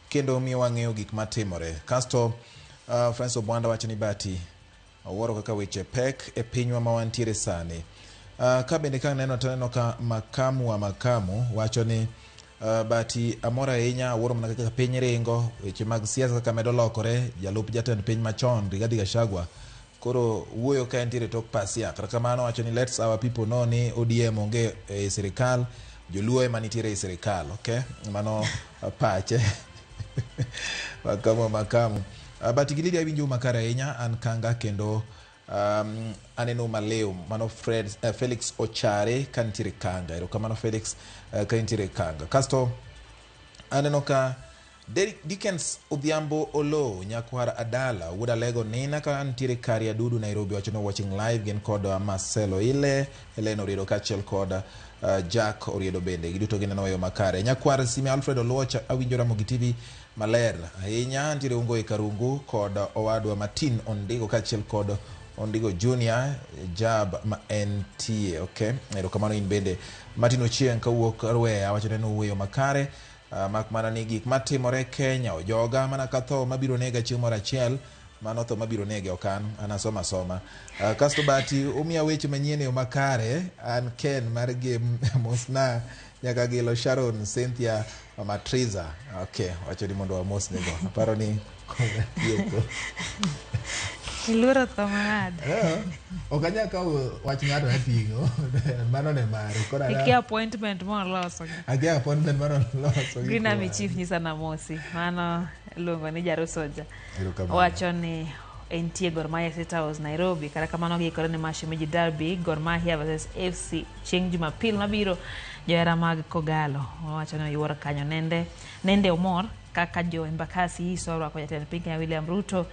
kendo miyo wang'eyo gik matimore. Kasto Francis Obwanda wacho ni bati wuoro kaka weche pek e pinywa ma wantiere sani. Ka bende ka neno taneno ka makamu wacho ni bati amora ahinya wuoro mana kaka piny ringo weche mag siasa kaka medo lokore jalup jatend piny machon Rigathi Gachagua koro wuoyo ka entiere tok pasia kata kamano wacho ni let's our people know ni ODM onge e sirikal joluo ema nitiere e sirikal. Okay, mano pache makamu bati gilidi awinjo makara ahinya an kanga kendo aneno maleo mano Felix Ochare kantire kanga ero kamano Felix kantire kanga. Kasto aneno ka Dickens Odhiambo Olo nyakwara Adala wuda lego nina ka antire kari adudu Nairobi wacho no watching live gen kod Marcelo Heleno Oriedo kachiel kod Jack Oriedo bende giduto gineno yo makare. Nyakwara Simi Alfred Olocha awinjo Ramogi TV maler ahinya antire ungo e Karungu kod owadwa Martin Ondigo kachiel kod Ondigo Junior Jab ma NT. Okay, ero kamano in bende Martin Ochieng kawuok Rwea wacho neno wuoyo makare mak mana ni gik matimore Kenya ojoga mana katho mabiro nega chieng' moro achiel mano tho mabiro nege okan anasoma kasto bati umia weche manyien yo makare an Ken mar game mosna nyaka gilo Sharon Cynthia Matriza. Okay, wacho ni mondo amos nego aparo ni Iluro tomarad. Okanya ka wach ng'ato atingo mano ne mare kora iki appointment mo loso agia appointment mano loso Green Army Chief nyisa na mosi mano luongo ni Jaro Soja wacho ni entie Gor Mahia State House Nairobi kara kamano gikore ni Mashemeji Derby Gor Mahia vs FC chieng' Jumapil mabiro johera mag Kogalo wacho ni yuoro kanyo nende omor kaka jo Embakasi isoro kwa jatend piny Kenya William Ruto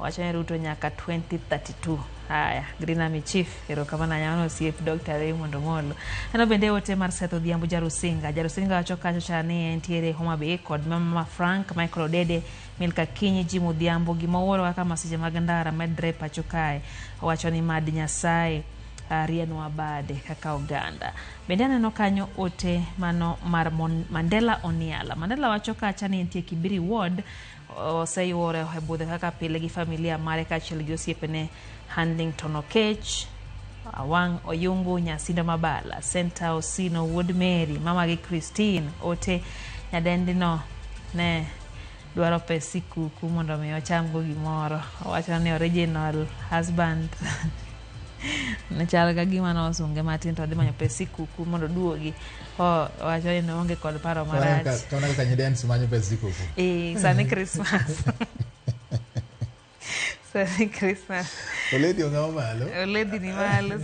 wacho ni Ruto nyaka 2032. Haya, Green Army Chief erokamano nyano siep Dr. Raymond Omolo ano bende ote mar Setho Odhiambo Jarusinga wacho kacho chani entiere Homa Bay kod Mama Frank Michael Odede Milka Kinyi Jim Odhiambo gimowuoro kaka masiche mag ndara medre pacho kae wacho ni mad Nyasaye rieno abade kaka oganda. Bende aneno kanyo ote mano mar Mandela Oniala. Mandela wacho kacha ni entie Kibiri Ward oseyuore hebudhe kaka pile gi familia mare kachiel gi osiepene Handington Okech Awang Oyungu Nyasindo Mabala Senta Osino Wood Mary mama gi Christine ote nyadendino ne dwaro pesi kuku mondo mi ocham go gimoro wacho ni original husband ne chal ga gima no sunge matin to dhi manyo pesi kuku mondo duogi wacho ni onge kod paro marach kana ka nyidens manyo pesi kuku sani Christmas sani Christmas oledi onga malo oledi ni malo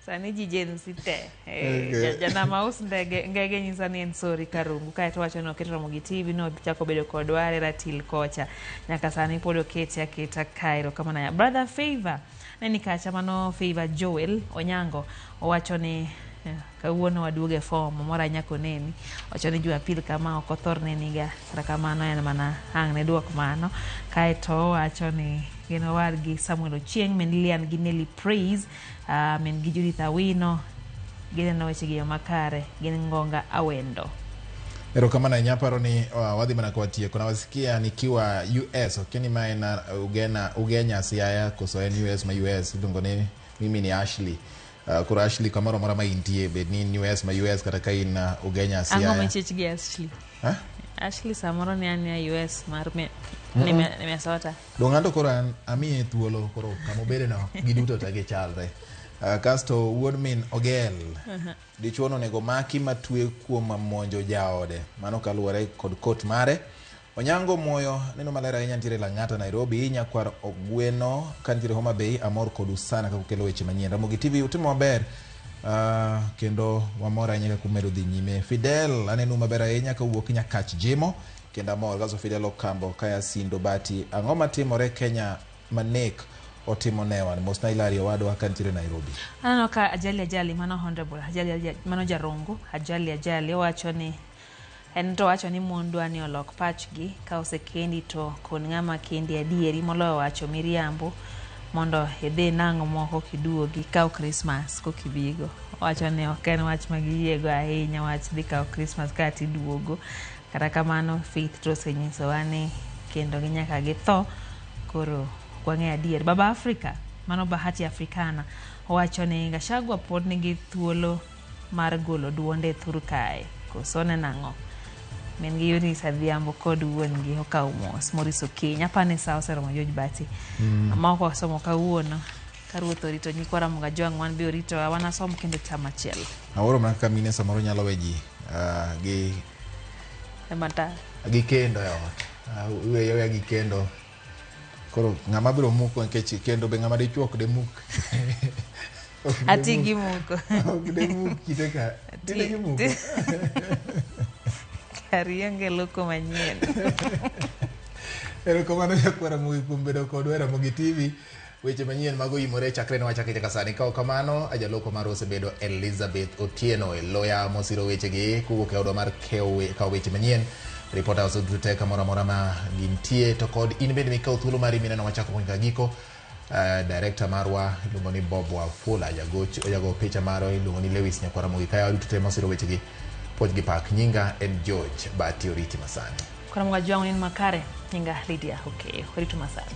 sani jijen site jana maus ngege nyisa ni en sori Karungu kae to wacho no keto Ramogi TV no chako bedo kod ware ratil kocha nyaka sani pod oketi aketa Cairo kama na brother Favor neni kacha mano Favor Joel Onyango owacho ni kawuono waduoge form mora nyako neni wacho ni Jumapil kama okothor neniga rakamano en mana hang ne duok mano kae to wacho ni gino wargi Samuel Ochieng men Lilian Ginelli Praise men gi Judith Awino gineno weche gi makare gin Ngonga Awendo. Ero kama na nyaparo ni wadhi mana kwa tie kuna wasikia nikiwa US okini maena Ugenya siaya kuso US ma US dungo nini mimi ni Ashley Kura Ashley kamoro mora ma intie bed ni US ma US kata ka in Ugenya Siaya. Ango mechich gi Ashley. Ashley samoro ni an US mar me Minnesota. Dongando kora ami thuolo koro kamobede no giduto ta gichalre. Kasto wuod min Ogel. Dichuono nego maki matwe kuom monjo jaode. Mano kaluwore kod kot mare. Onyango Moyo neno malera ahinya ntiere Lang'ata Nairobi, Nyakwar Ogweno kantiere Homa Bay, amor kodu sana ka kukelo weche manyien. Ramogi TV utimo maber kendo wamor ahinya ka kumedo dhi nyime. Fidel aneno maber ahinya ka wuok Nyakach Jimo kendo amor gaso Fidel Okambo kaya Sindo Bati. Ang'o matimore Kenya manek otimo newan Mosna Hilary Owadwa kantiere Nairobi. Anano ka ajali mano honorable ajali mano Jarongo ajali wacho ni en to wacho ni mundu ani olok pachgi ka osekendi to kon ng'ama kendi adieri moloyo wacho miriambo mondo idhi nang'o moko kiduogi kaw Christmas kokibigo. Wacho ni ok en wach magiyiego ahinya wach dhi kaw Christmas ka tiduogo. Kata kamano Faith to osenyiso ni kendo gi nyaka githo koro kwang'e adier. Baba Africa mano Bahati Africana wacho ni Gachagua pod nigi thuolo mar golo duonde thur kae kosone nang'o. Men gi yuri sadhiambo kod wuon gi okaw mos Moriso Kenya pane sa oseromo George Bati. Moko somo kawuono ka ruoth orito nyikwara mga jwang' wan be orito wana som kendo chama chiel. Aworo mana ka mine samoro nyalo weji gi mata gi kendo ya ot. Weyo ya gi kendo. Koro ng'ama biro muko nikech kendo be ng'ama dichuok de muk. Ati gi muko. De muk kiteka. De gi muko. Ariange loko manyien. Erokamano Nyakwara Moi kuom bedo kodwa Ramogi TV. Weche manyien mago imore chakre ne wachake nyaka sani. Ka kamano ajaloko mar osebedo Elizabeth Otieno loya mosiro weche gi kuwuok e odwa mar kawo weche manyien. Reporter osodute kamoro amora ma gintie to kod in bende mikawo thuolo mari mineno wachako nyaka giko. Director marwa iluongo ni Bob Wafula jago picha maro iluongo ni Lewis Nyakwara Moi kaya odutute mosiro weche gi. Poj gi pak nyinga en George Bati oriti masani. Kwa mga jwangu nini makare nyinga Lydia okay oriti masani.